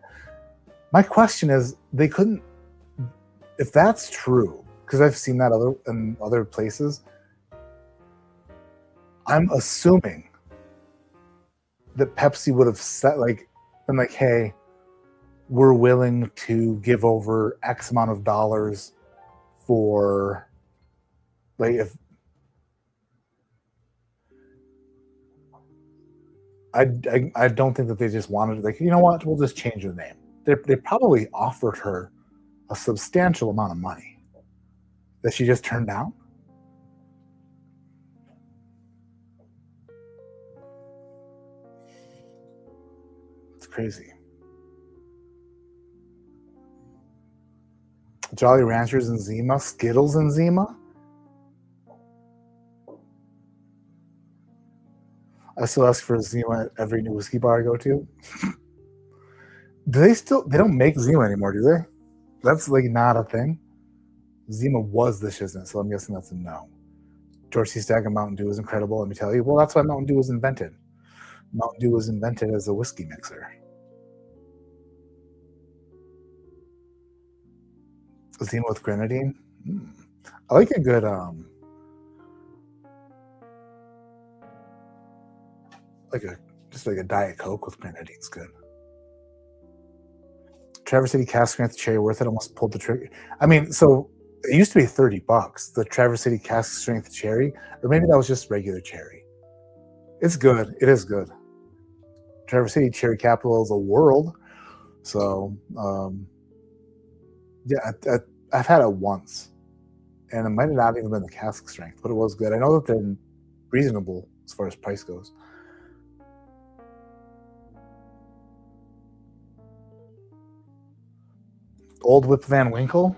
My question is, they couldn't, if that's true, because I've seen that in other places, I'm assuming that Pepsi would have been like, hey, we're willing to give over X amount of dollars for, like, if I don't think that they just wanted, like, you know what, we'll just change the name. They probably offered her a substantial amount of money that she just turned down. It's crazy. Jolly Ranchers and Zima, Skittles and Zima. I still ask for a Zima at every new whiskey bar I go to. They don't make Zima anymore, do they? That's like not a thing. Zima was the shiznit, so I'm guessing that's a no. George C. Stagg and Mountain Dew is incredible, let me tell you. Well, that's why Mountain Dew was invented. Mountain Dew was invented as a whiskey mixer. Zima with grenadine. I like a good just like a Diet Coke with grenadine's good. Traverse City Cask Strength Cherry Worth It almost pulled the trigger. I mean, so It used to be $30, the Traverse City Cask Strength Cherry, or maybe that was just regular cherry. It's good. It is good. Traverse City, cherry capital of the world. So, yeah, I've had it once, and it might have not even been the cask strength, but it was good. I know that they're reasonable as far as price goes. Old Whip Van Winkle.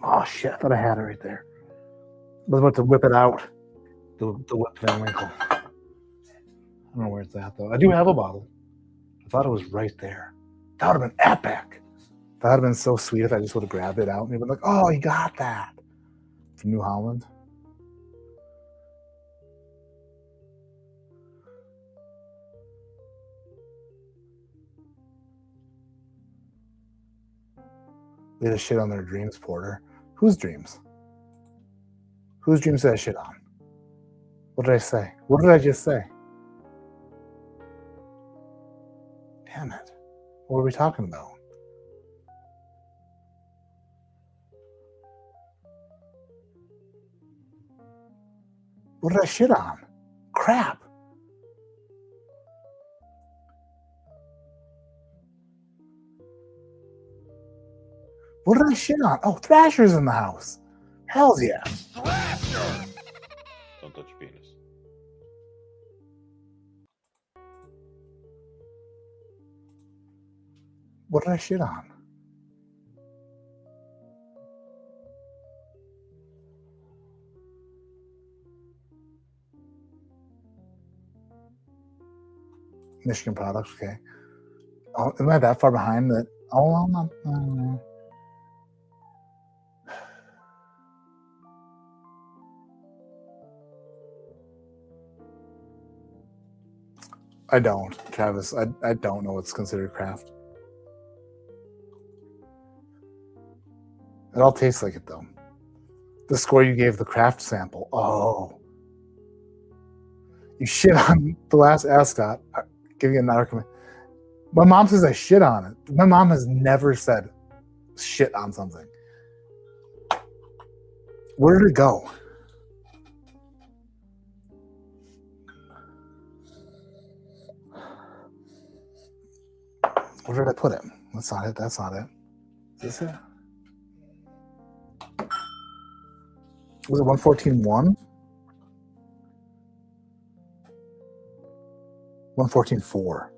Oh shit! I thought I had it right there. I was about to whip it out. The Whip Van Winkle. I don't know where it's at though. I do have a bottle. I thought it was right there. That would have been epic. That would have been so sweet if I just would have grabbed it out and been like, "Oh, you got that from New Holland." They had a shit on their dreams, Porter. Whose dreams? Whose dreams did I shit on? What did I say? What did I just say? Damn it. What were we talking about? What did I shit on? Crap. What did I shit on? Oh, Thrasher's in the house. Hells yeah. Thrasher! Don't touch your penis. What did I shit on? Michigan products, okay. Oh, am I that far behind that? Oh, I'm not. I don't, Travis. I don't know what's considered craft. It all tastes like it, though. The score you gave the craft sample. Oh. You shit on the last Ascot. Giving it another comment. My mom says I shit on it. My mom has never said shit on something. Where did it go? Where did I put it? That's not it. That's not it. Is this it? Was it 114.1? 114.4.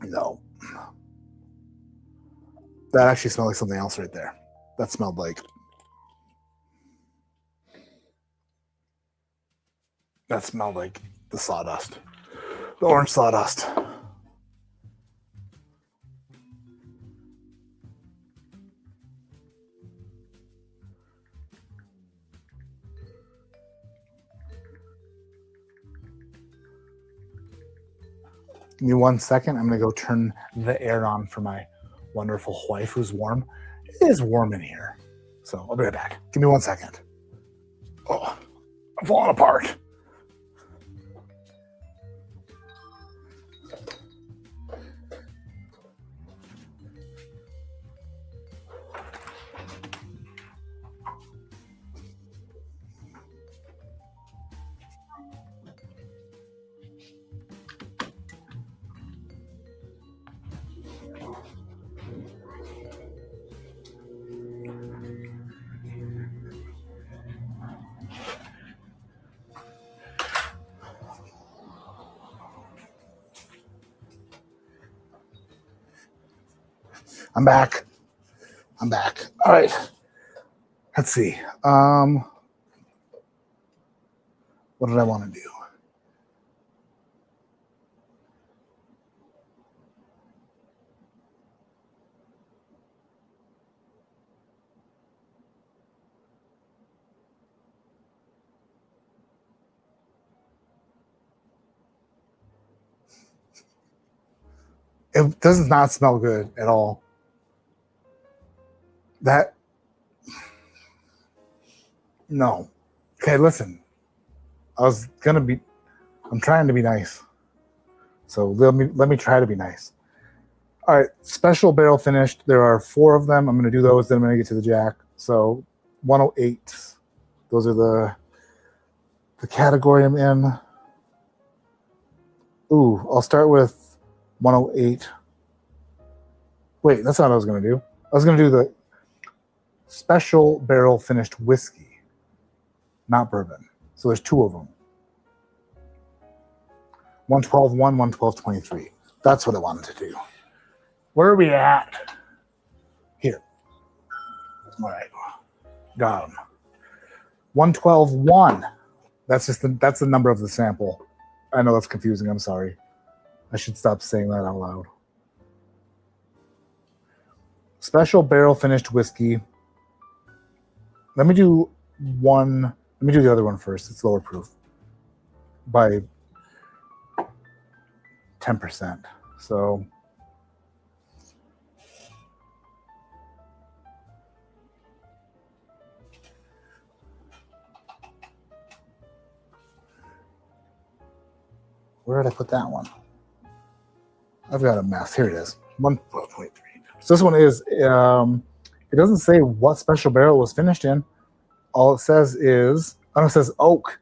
No. That actually smelled like something else right there. That smelled like... That smelled like the sawdust. The orange sawdust. Give me 1 second. I'm going to go turn the air on for my wonderful wife who's warm. It is warm in here. So I'll be right back. Give me 1 second. Oh, I'm falling apart. I'm back. I'm back. All right. Let's see. What did I want to do? It does not smell good at all. No. Okay, listen. I'm trying to be nice. So let me try to be nice. All right, special barrel finished. There are 4 of them. I'm going to do those, then I'm going to get to the Jack. So 108. Those are the category I'm in. Ooh, I'll start with 108. Wait, that's not what I was going to do. I was going to do the special barrel finished whiskey, not bourbon. So there's 2 of them. 112.1, 112.23. That's what I wanted to do. Where are we at? Here. All right. Got them. 112.1. That's the number of the sample. I know that's confusing. I'm sorry. I should stop saying that out loud. Special barrel finished whiskey. Let me do the other one first. It's lower proof by 10%. So where did I put that one? I've got a mess. Here it is. 112.3. So this one is, it doesn't say what special barrel it was finished in. All it says is, it says oak.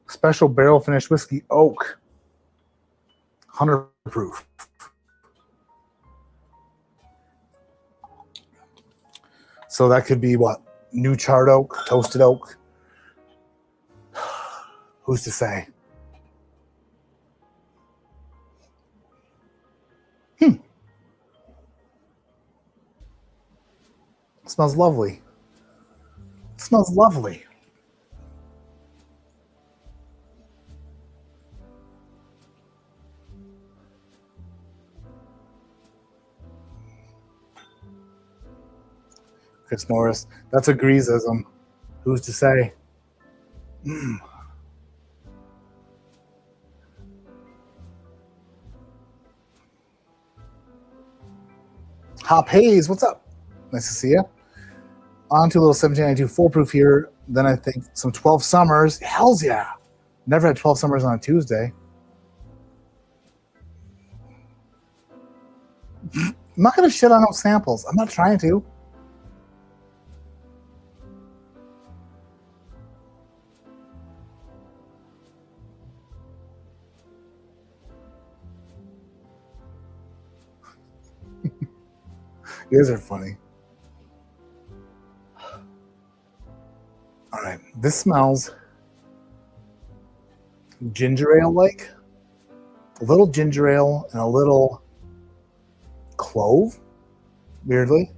Special barrel finished whiskey, oak. 100 proof. So that could be what? New charred oak, toasted oak. Who's to say? It smells lovely. It smells lovely. Chris Morris. That's a Greasism. Who's to say? Hop Hayes, what's up? Nice to see you. On to a little 1792 full proof here. Then I think some 12 Summers. Hells yeah. Never had 12 Summers on a Tuesday. I'm not going to shit on no samples. I'm not trying to. You guys are funny. All right, this smells ginger ale like. A little ginger ale and a little clove, weirdly.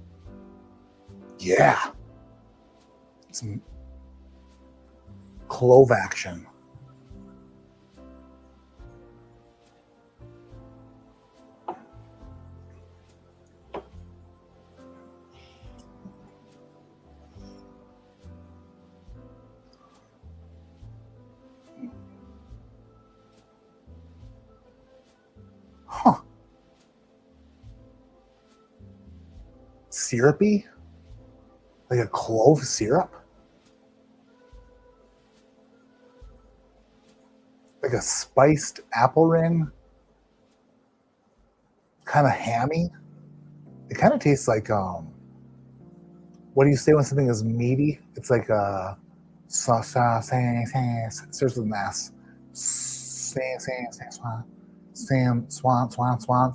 Yeah. Some clove action. Huh. Syrupy? Like a clove syrup? Like a spiced apple ring? Kind of hammy? It kind of tastes like, what do you say when something is meaty? It's like a starts with an S.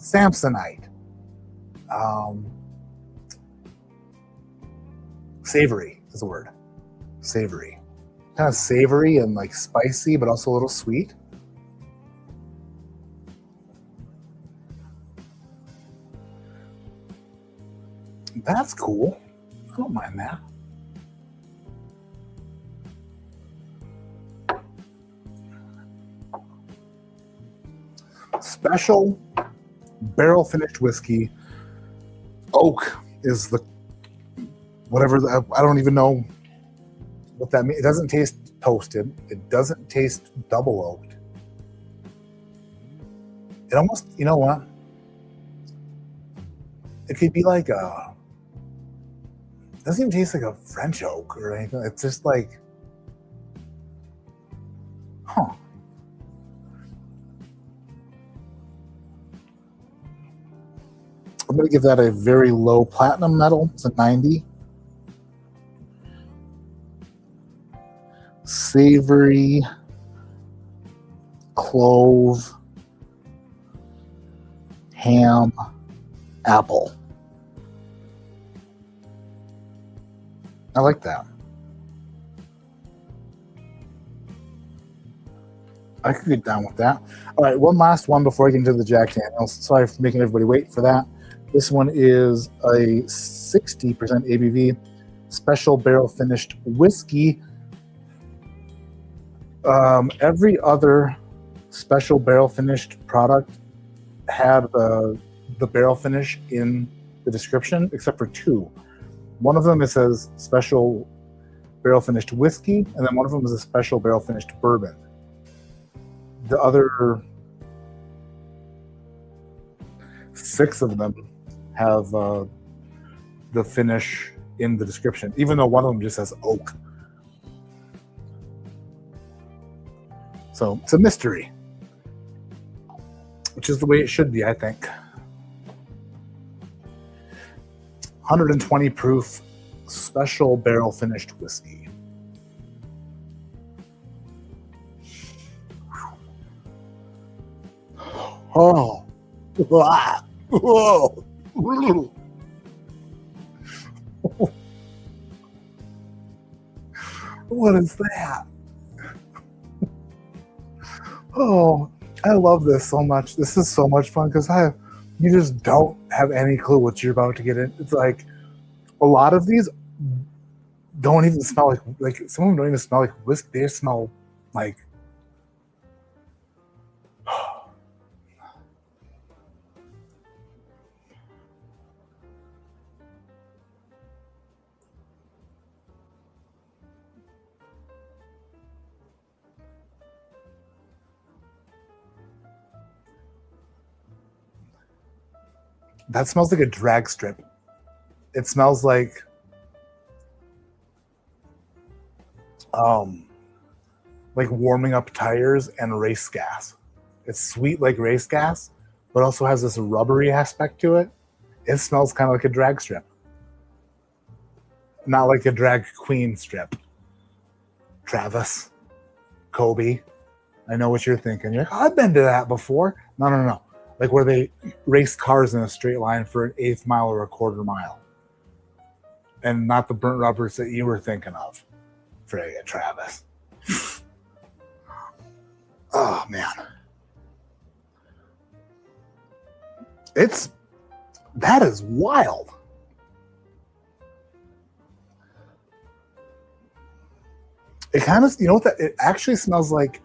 Samsonite. Savory is the word. Savory. Kind of savory and like spicy, but also a little sweet. That's cool. I don't mind that. Special barrel finished whiskey. Oak is the whatever. I don't even know what that means. It doesn't taste toasted. It doesn't taste double oaked. It almost, you know what? It could be like a. It doesn't even taste like a French oak or anything. It's just like, huh. I'm going to give that a very low platinum medal. It's a 90. Savory, clove, ham, apple. I like that. I could get down with that. All right, one last one before I get into the Jack Daniels. Sorry for making everybody wait for that. This one is a 60% ABV special barrel finished whiskey. Every other special barrel finished product had the barrel finish in the description, except for two. One of them, it says special barrel finished whiskey, and then one of them is a special barrel finished bourbon. The other 6 of them have the finish in the description, even though one of them just says oak. So it's a mystery, which is the way it should be, I think. 120 proof special barrel finished whiskey. Oh, whoa. What is that? Oh, I love this so much. This is so much fun because you just don't have any clue what you're about to get in. It's like a lot of these don't even smell like some of them don't even smell like whiskey. They just smell like that smells like a drag strip. It smells like warming up tires and race gas. It's sweet like race gas, but also has this rubbery aspect to it. It smells kind of like a drag strip. Not like a drag queen strip. Travis, Kobe, I know what you're thinking. You're like, I've been to that before. No. Like where they race cars in a straight line for an 1/8 mile or a 1/4 mile. And not the burnt rubbers that you were thinking of. Friggin' Travis. Oh, man. That is wild. It kind of, it actually smells like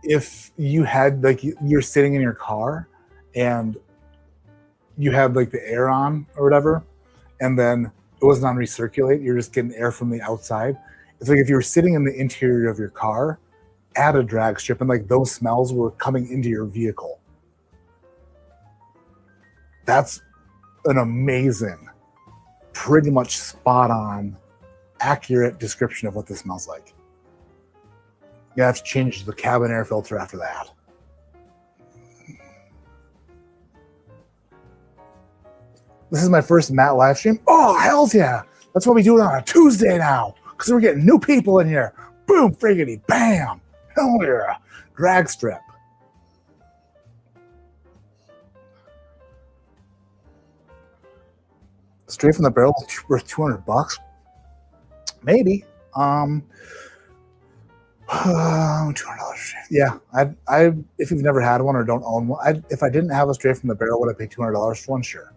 if you had, like, you're sitting in your car and you had, like, the air on or whatever, and then it wasn't on recirculate, you're just getting air from the outside. It's like if you were sitting in the interior of your car at a drag strip and, like, those smells were coming into your vehicle. That's an amazing, pretty much spot on, accurate description of what this smells like. You have to change the cabin air filter after that. This is my first Matt live stream. Oh, hells yeah. That's what we do it on a Tuesday now. Because we're getting new people in here. Boom, friggity, bam. Hell yeah. Drag strip. Straight from the barrel, worth $200. Maybe. $200. Yeah, I if you've never had one or don't own one, if I didn't have a straight from the barrel, would I pay $200 for one? Sure.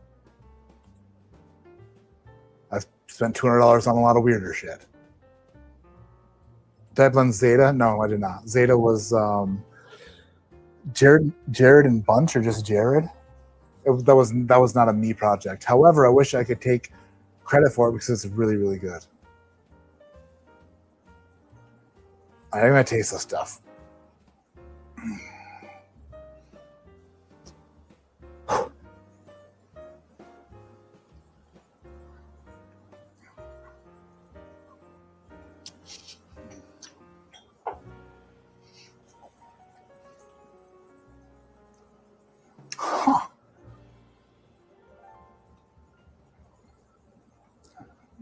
I've spent $200 on a lot of weirder shit. Did I blend Zeta? No, I did not. Zeta was Jared and Bunch, or just Jared. That was not a me project. However, I wish I could take credit for it because it's really, really good. I'm gonna taste this stuff.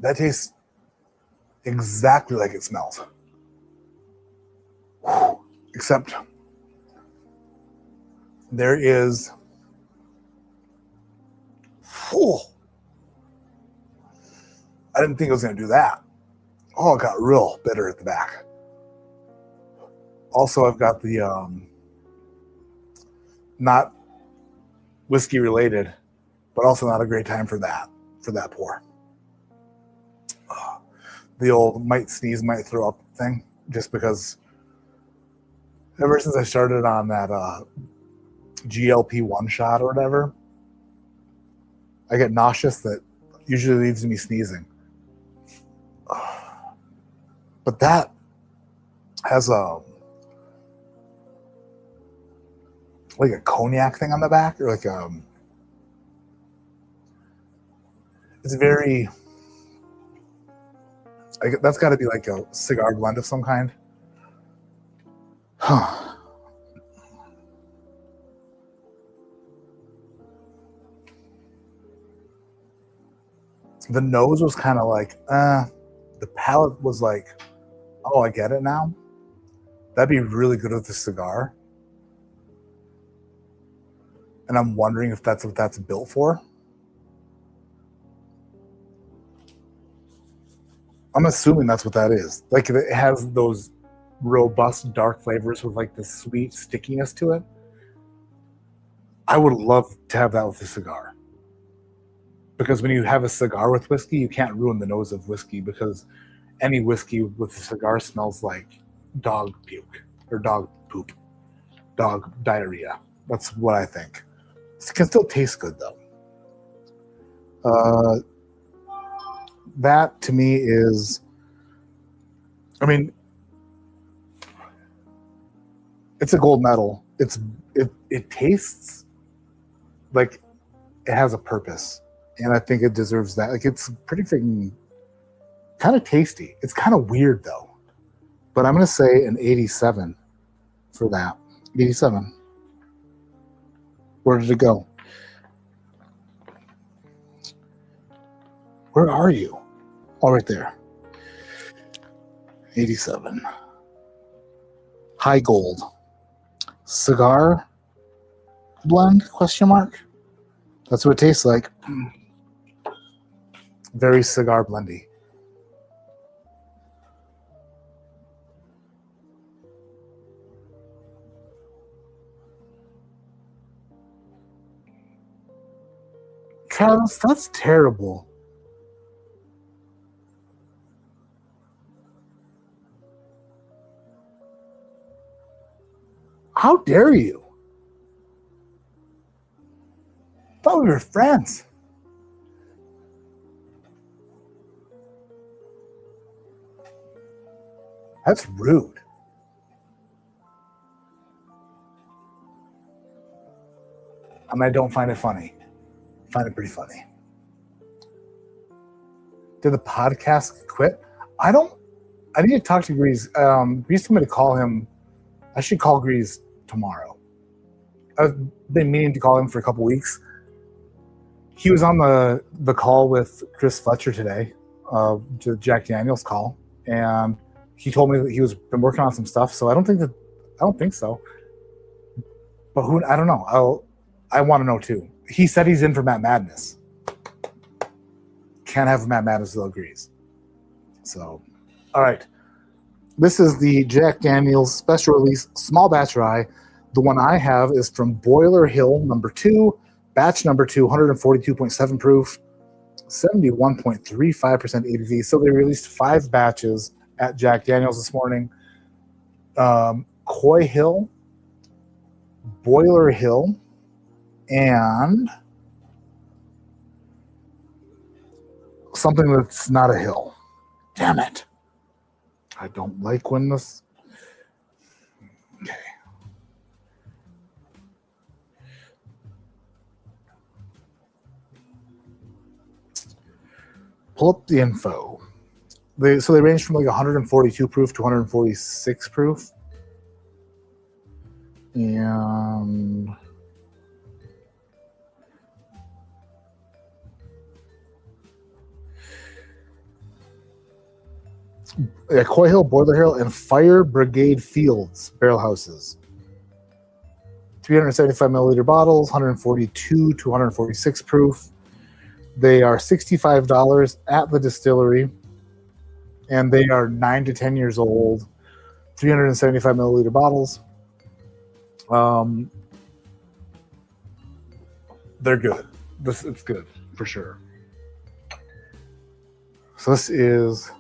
That tastes exactly like it smells. Whew. Except there is, whew, I didn't think it was going to do that. Oh, it got real bitter at the back. Also, I've got the not whiskey related, but also not a great time for that pour. The old might sneeze, might throw up thing, just because ever since I started on that GLP-1 shot or whatever, I get nauseous that usually leads to me sneezing. But that has like a cognac thing on the back, or like it's very, that's got to be like a cigar blend of some kind. Huh. The nose was kind of like, the palate was like, oh, I get it now. That'd be really good with the cigar. And I'm wondering if that's what that's built for. I'm assuming that's what that is. Like, it has those robust dark flavors with like the sweet stickiness to it. I would love to have that with a cigar. Because when you have a cigar with whiskey, you can't ruin the nose of whiskey, because any whiskey with a cigar smells like dog puke or dog poop, dog diarrhea. That's what I think. It can still taste good though. That to me is, I mean, it's a gold medal. It tastes like it has a purpose, and I think it deserves that. Like, it's pretty freaking kind of tasty. It's kind of weird though, but I'm gonna say an 87 for that. 87. Where did it go? Where are you? Oh, right there. 87. High gold. Cigar blend, question mark? That's what it tastes like. Very cigar blendy. Travis, that's terrible. How dare you? I thought we were friends. That's rude. I mean, I don't find it funny. I find it pretty funny. Did the podcast quit? I need to talk to Grease. Grease told me to call him. I should call Grease tomorrow. I've been meaning to call him for a couple weeks. He was on the call with Chris Fletcher today, to Jack Daniels call, and he told me that he was been working on some stuff. So I don't think so. But I don't know. I want to know too. He said he's in for Matt Madness. Can't have Matt Madness without Grease. So, all right. This is the Jack Daniels special release small batch rye. The one I have is from Boiler Hill number 2, batch number 2, 142.7 proof, 71.35% ABV. So they released 5 batches at Jack Daniels this morning. Coy Hill, Boiler Hill, and something that's not a hill. Damn it. I don't like when this... Okay. Pull up the info. So they range from like 142 proof to 146 proof. And... Coy Hill, Boiler Hill, and Fire Brigade Fields barrel houses. 375 milliliter bottles, 142 to 146 proof. They are $65 at the distillery, and they are 9 to 10 years old. 375 milliliter bottles. They're good. It's good for sure. So this is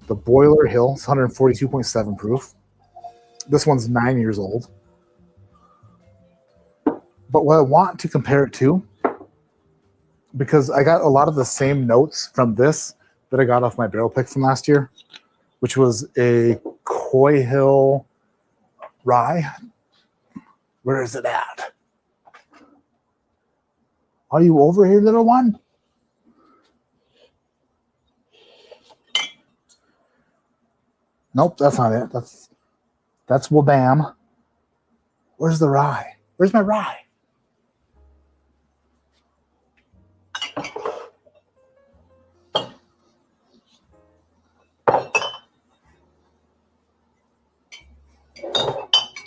the Boiler Hill. It's 142.7 proof. This one's 9 years old. But what I want to compare it to, because I got a lot of the same notes from this that I got off my barrel pick from last year, which was a Coy Hill rye. Where is it at? Are you over here, little one? Nope, that's not it. That's Wabam. Where's the rye? Where's my rye?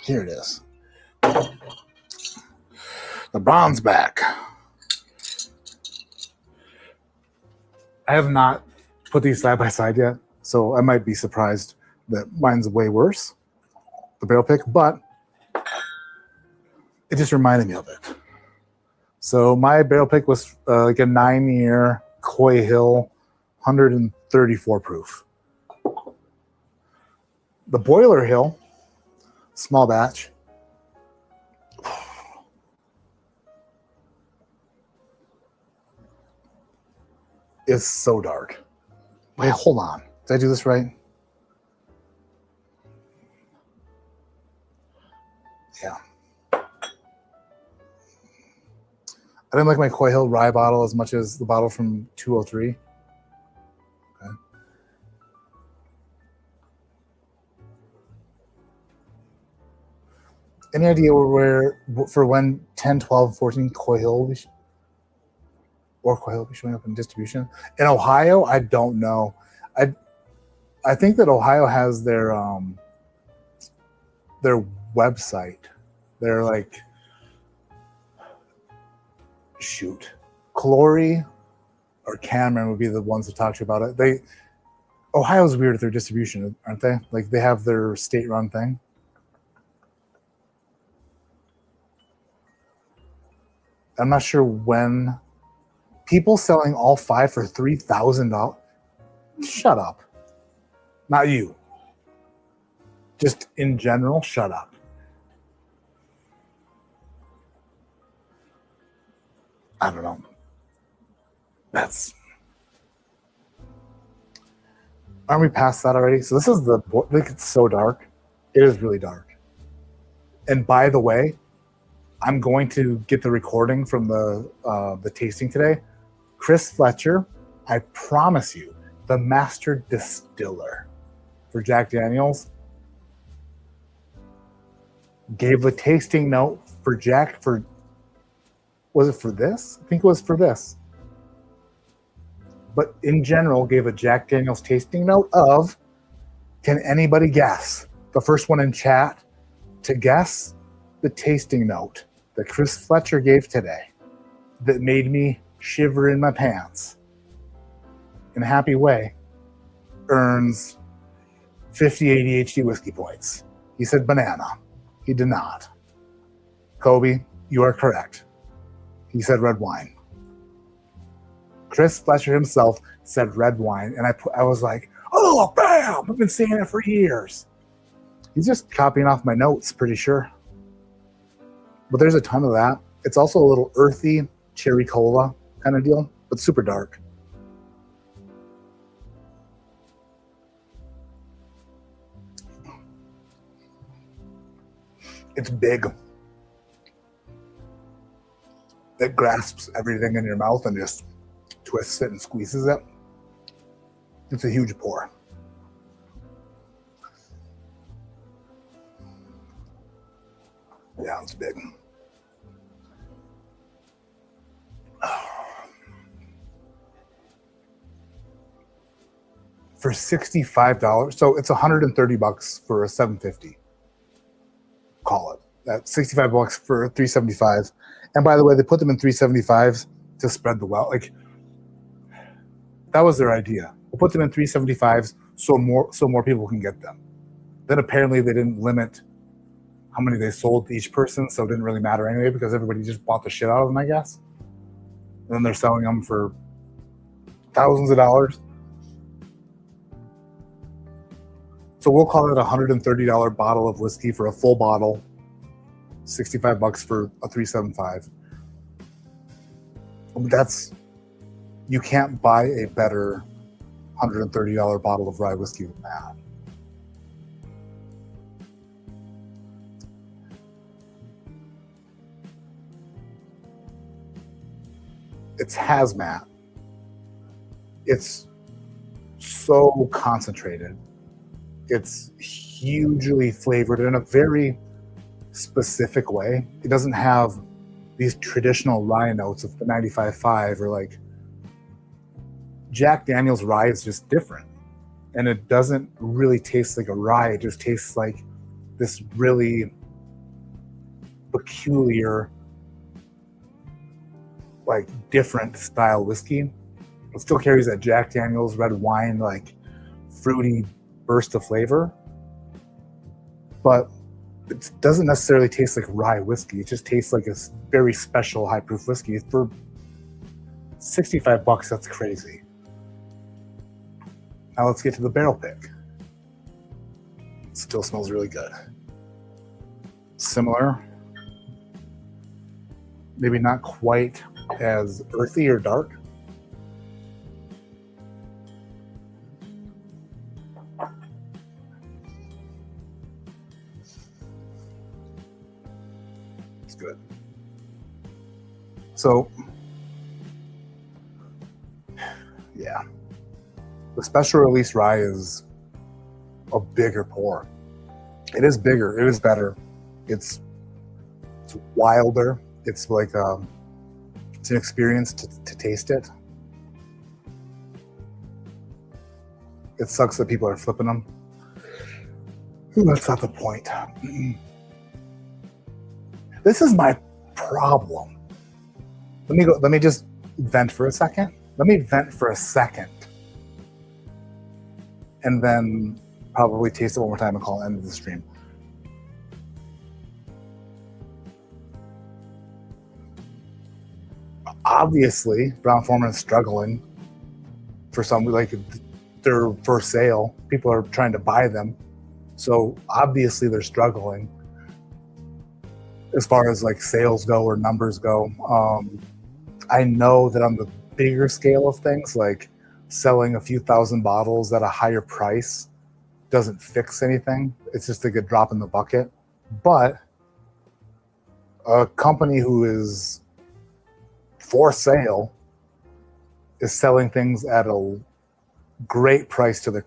Here it is. The bronze back. I have not put these side by side yet, so I might be surprised that mine's way worse, the barrel pick, but it just reminded me of it. So my barrel pick was like a 9-year Coy Hill, 134 proof. The Boiler Hill, small batch, is so dark. Wait, hold on. Did I do this right? Yeah. I didn't like my Coy Hill rye bottle as much as the bottle from 203. Okay. Any idea where for when 10, 12, 14 Coy Hill will be showing up in distribution? In Ohio, I don't know. I think that Ohio has their website. They're like, shoot, Clory or Cameron would be the ones to talk to you about it. Ohio's weird with their distribution, aren't they? Like they have their state-run thing. I'm not sure when. People selling all 5 for $3,000. Shut up. Not you. Just in general, shut up. I don't know. Aren't we past that already? So this is like it's so dark. It is really dark. And by the way, I'm going to get the recording from the tasting today. Chris Fletcher, I promise you, the master distiller for Jack Daniels, gave a tasting note for Jack for, was it for this? I think it was for this. But in general, gave a Jack Daniels tasting note of, can anybody guess? The first one in chat to guess the tasting note that Chris Fletcher gave today that made me shiver in my pants in a happy way earns 50 ADHD whiskey points. He said banana. He did not. Kobe, you are correct. He said red wine. Chris Fletcher himself said red wine, and I was like, oh, bam! I've been saying it for years. He's just copying off my notes, pretty sure. But there's a ton of that. It's also a little earthy, cherry cola kind of deal, but super dark. It's big. It grasps everything in your mouth and just twists it and squeezes it. It's a huge pour. Yeah, it's big. for $65. So it's $130 for a 750. Call it. That's $65 for a 375. And by the way, they put them in 375s to spread the wealth. Like, that was their idea. We'll put them in 375s so more people can get them. Then apparently they didn't limit how many they sold to each person, so it didn't really matter anyway because everybody just bought the shit out of them, I guess. And then they're selling them for thousands of dollars. So we'll call it a $130 bottle of whiskey for a full bottle, $65 for a 375. You can't buy a better $130 bottle of rye whiskey than that. It's hazmat. It's so concentrated. It's hugely flavored in a very specific way. It doesn't have these traditional rye notes of the 95.5 or like Jack Daniel's rye is just different. And it doesn't really taste like a rye. It just tastes like this really peculiar, like different style whiskey. It still carries that Jack Daniel's red wine, like fruity burst of flavor, but it doesn't necessarily taste like rye whiskey. It just tastes like a very special high proof whiskey. For $65, that's crazy. Now let's get to the barrel pick. It still smells really good. Similar, maybe not quite as earthy or dark. It's good. So, yeah. The special release rye is a bigger pour. It is bigger. It is better. It's wilder. It's like it's an experience to taste it. It sucks that people are flipping them. That's not the point. This is my problem. Let me just vent for a second. Let me vent for a second. And then probably taste it one more time and call it end of the stream. Obviously, Brown-Forman is struggling for some, like they're for sale. People are trying to buy them. So obviously they're struggling as far as like sales go or numbers go. I know that on the bigger scale of things, like selling a few thousand bottles at a higher price doesn't fix anything. It's just like a drop in the bucket. But a company who is for sale is selling things at a great price to the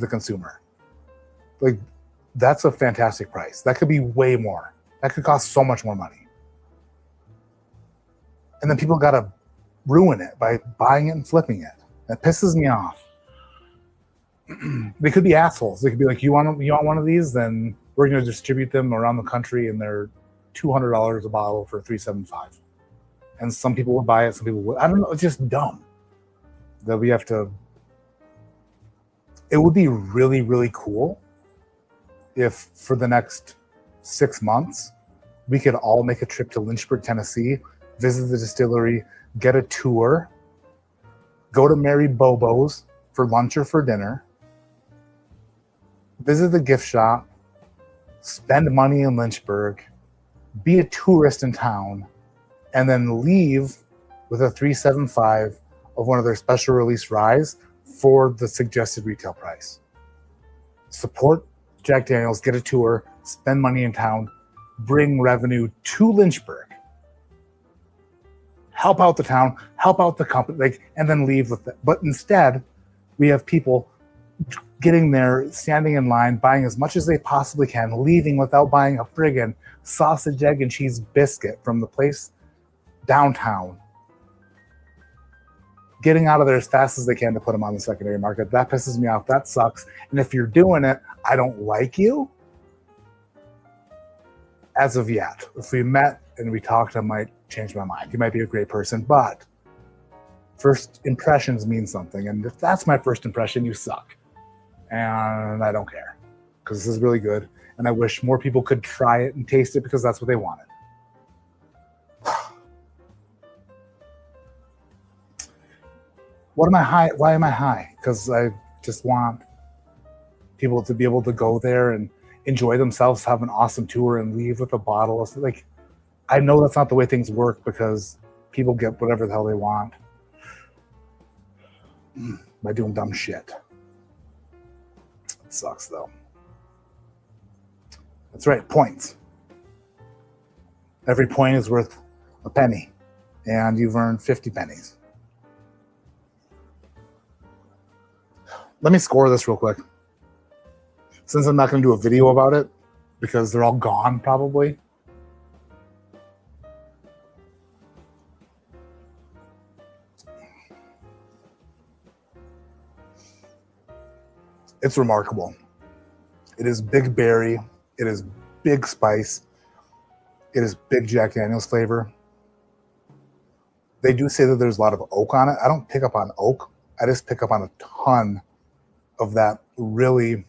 consumer. Like, that's a fantastic price. That could be way more. That could cost so much more money. And then people gotta ruin it by buying it and flipping it. That pisses me off. They could be assholes. They could be like, you want one of these? Then we're gonna distribute them around the country, and they're $200 a bottle for $375. And some people would buy it, some people would. I don't know. It's just dumb that we have to. It would be really, really cool if for the next 6 months we could all make a trip to Lynchburg, Tennessee, visit the distillery, get a tour, go to Mary Bobo's for lunch or for dinner, visit the gift shop, spend money in Lynchburg, be a tourist in town, and then leave with a 375 of one of their special release ryes for the suggested retail price. Support Jack Daniel's, get a tour, spend money in town, bring revenue to Lynchburg, help out the town, help out the company, like, and then leave with it. But instead, we have people getting there, standing in line, buying as much as they possibly can, leaving without buying a friggin' sausage, egg, and cheese biscuit from the place downtown. getting out of there as fast as they can to put them on the secondary market. That pisses me off. That sucks. And if you're doing it, I don't like you as of yet. If we met and we talked, I might change my mind. You might be a great person, but first impressions mean something. And if that's my first impression, you suck. And I don't care, because this is really good. And I wish more people could try it and taste it, because that's what they wanted. What am I high? Why am I high? Because I just want people to be able to go there and enjoy themselves, have an awesome tour, and leave with a bottle of, like, I know that's not the way things work, because people get whatever the hell they want by doing dumb shit. It sucks, though. That's right, points. Every point is worth a penny, and you've earned 50 pennies. Let me score this real quick. Since I'm not going to do a video about it, because they're all gone probably. It's remarkable. It is big berry. It is big spice. It is big Jack Daniel's flavor. They do say that there's a lot of oak on it. I don't pick up on oak. I just pick up on a ton of that really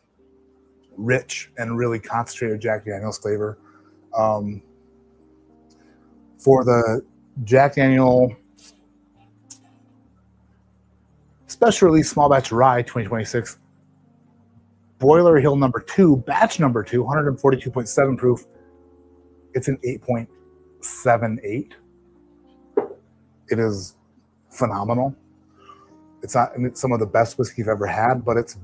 rich and really concentrated Jack Daniel's flavor. For the Jack Daniel Special Release Small Batch Rye 2026, Boiler Hill number 2, batch number 2, 142.7 proof. It's an 8.78. It is phenomenal. It's not some of the best whiskey I've ever had, but it's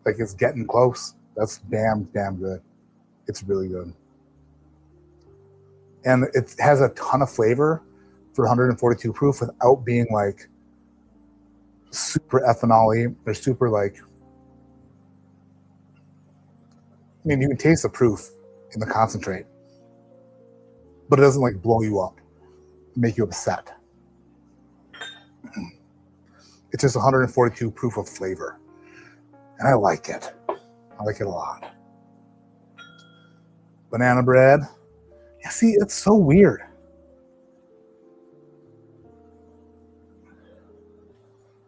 like, it's getting close. That's damn good. It's really good. And it has a ton of flavor for 142 proof without being like super ethanol-y. They're super like, I mean, you can taste the proof in the concentrate, but it doesn't like blow you up, make you upset. It's just 142 proof of flavor. And I like it. I like it a lot. Banana bread. Yeah, see, it's so weird.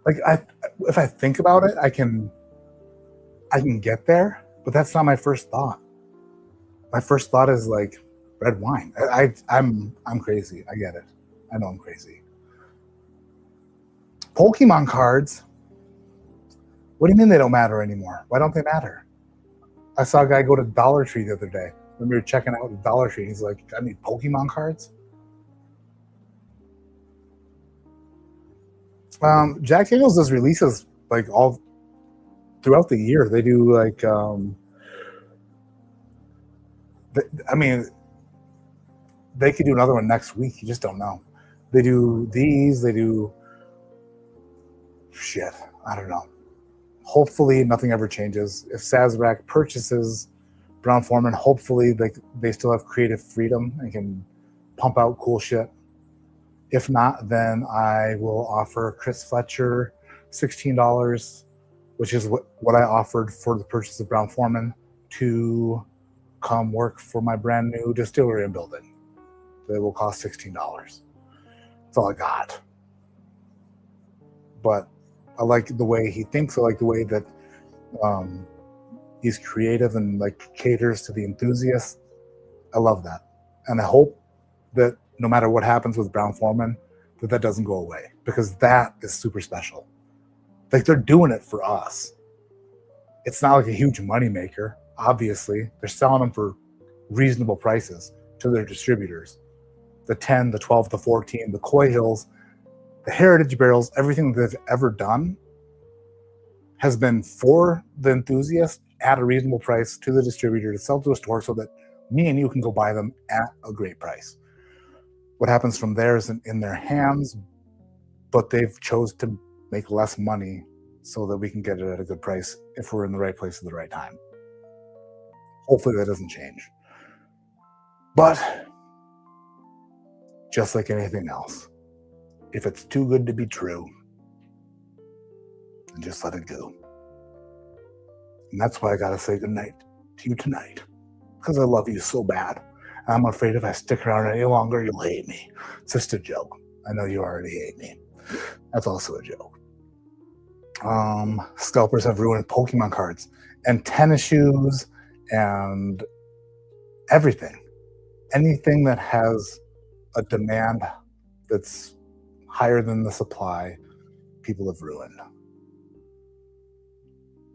Like, if I think about it, I can get there, but that's not my first thought. My first thought is like red wine. I'm crazy. I get it. I know I'm crazy. Pokemon cards. What do you mean they don't matter anymore? Why don't they matter? I saw a guy go to Dollar Tree the other day. When we were checking out the Dollar Tree, he's like, "I need Pokemon cards." Jack Daniel's does releases like all throughout the year. They do like, I mean, they could do another one next week. You just don't know. They do these. They do shit. I don't know. Hopefully nothing ever changes. If Sazerac purchases Brown-Forman, hopefully they still have creative freedom and can pump out cool shit. If not, then I will offer Chris Fletcher $16, which is what I offered for the purchase of Brown-Forman, to come work for my brand new distillery I'm building. It will cost $16. That's all I got. But I like the way he thinks. I like the way that he's creative and like caters to the enthusiasts. I love that. And I hope that no matter what happens with Brown-Forman, that doesn't go away, because that is super special. Like, they're doing it for us. It's not like a huge moneymaker, obviously. They're selling them for reasonable prices to their distributors. The 10, the 12, the 14, the Coy Hills, the Heritage barrels, everything that they've ever done has been for the enthusiast at a reasonable price to the distributor to sell to a store so that me and you can go buy them at a great price. What happens from there isn't in their hands, but they've chose to make less money so that we can get it at a good price if we're in the right place at the right time. Hopefully that doesn't change. But just like anything else, if it's too good to be true, and just let it go. And that's why I gotta say goodnight to you tonight, because I love you so bad. And I'm afraid if I stick around any longer, you'll hate me. It's just a joke. I know you already hate me. That's also a joke. Scalpers have ruined Pokemon cards and tennis shoes and everything. Anything that has a demand that's higher than the supply, people have ruined.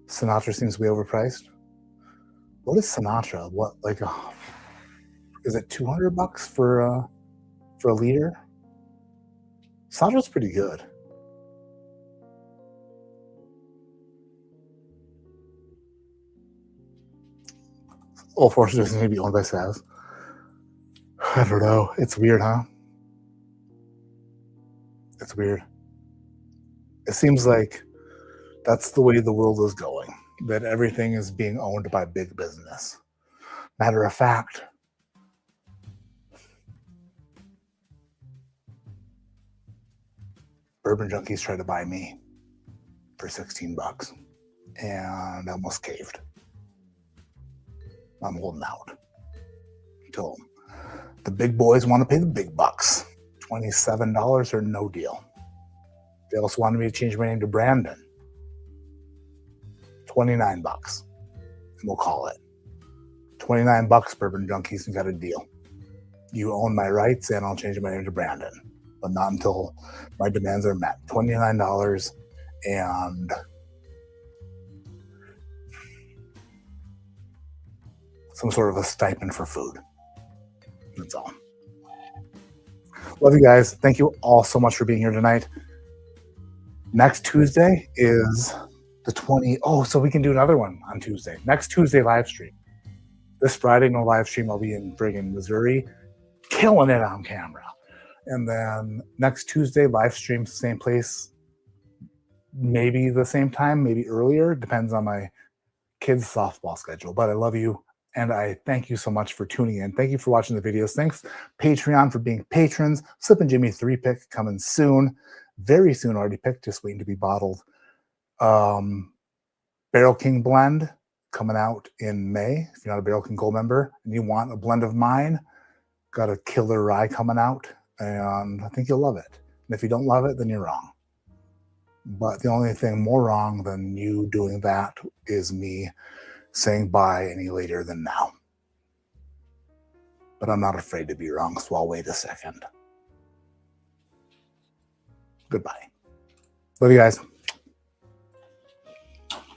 Sinatra seems to be overpriced. What is Sinatra? What, like, is it $200 for a liter? Sinatra's pretty good. Old Forester doesn't need to be owned by Saz. I don't know. It's weird, huh? It's weird. It seems like that's the way the world is going, that everything is being owned by big business. Matter of fact, Bourbon Junkies tried to buy me for $16 and I almost caved. I'm holding out until the big boys want to pay the big bucks. $27 or no deal. They also wanted me to change my name to Brandon. $29. And we'll call it. $29, Bourbon Junkies, and got a deal. You own my rights and I'll change my name to Brandon. But not until my demands are met. $29 and some sort of a stipend for food. That's all. Love you guys. Thank you all so much for being here tonight. Next Tuesday is the 20. Oh, so we can do another one on Tuesday. Next Tuesday live stream. This Friday, no live stream. I'll be in friggin' Missouri, killing it on camera. And then next Tuesday, live stream, same place. Maybe the same time, maybe earlier. Depends on my kids' softball schedule. But I love you. And I thank you so much for tuning in. Thank you for watching the videos. Thanks, Patreon, for being patrons. Slippin' Jimmy 3-pick coming soon. Very soon, already picked, just waiting to be bottled. Barrel King blend coming out in May. If you're not a Barrel King Gold member and you want a blend of mine, got a killer rye coming out. And I think you'll love it. And if you don't love it, then you're wrong. But the only thing more wrong than you doing that is me saying bye any later than now. But I'm not afraid to be wrong, so I'll wait a second. Goodbye. Love you guys.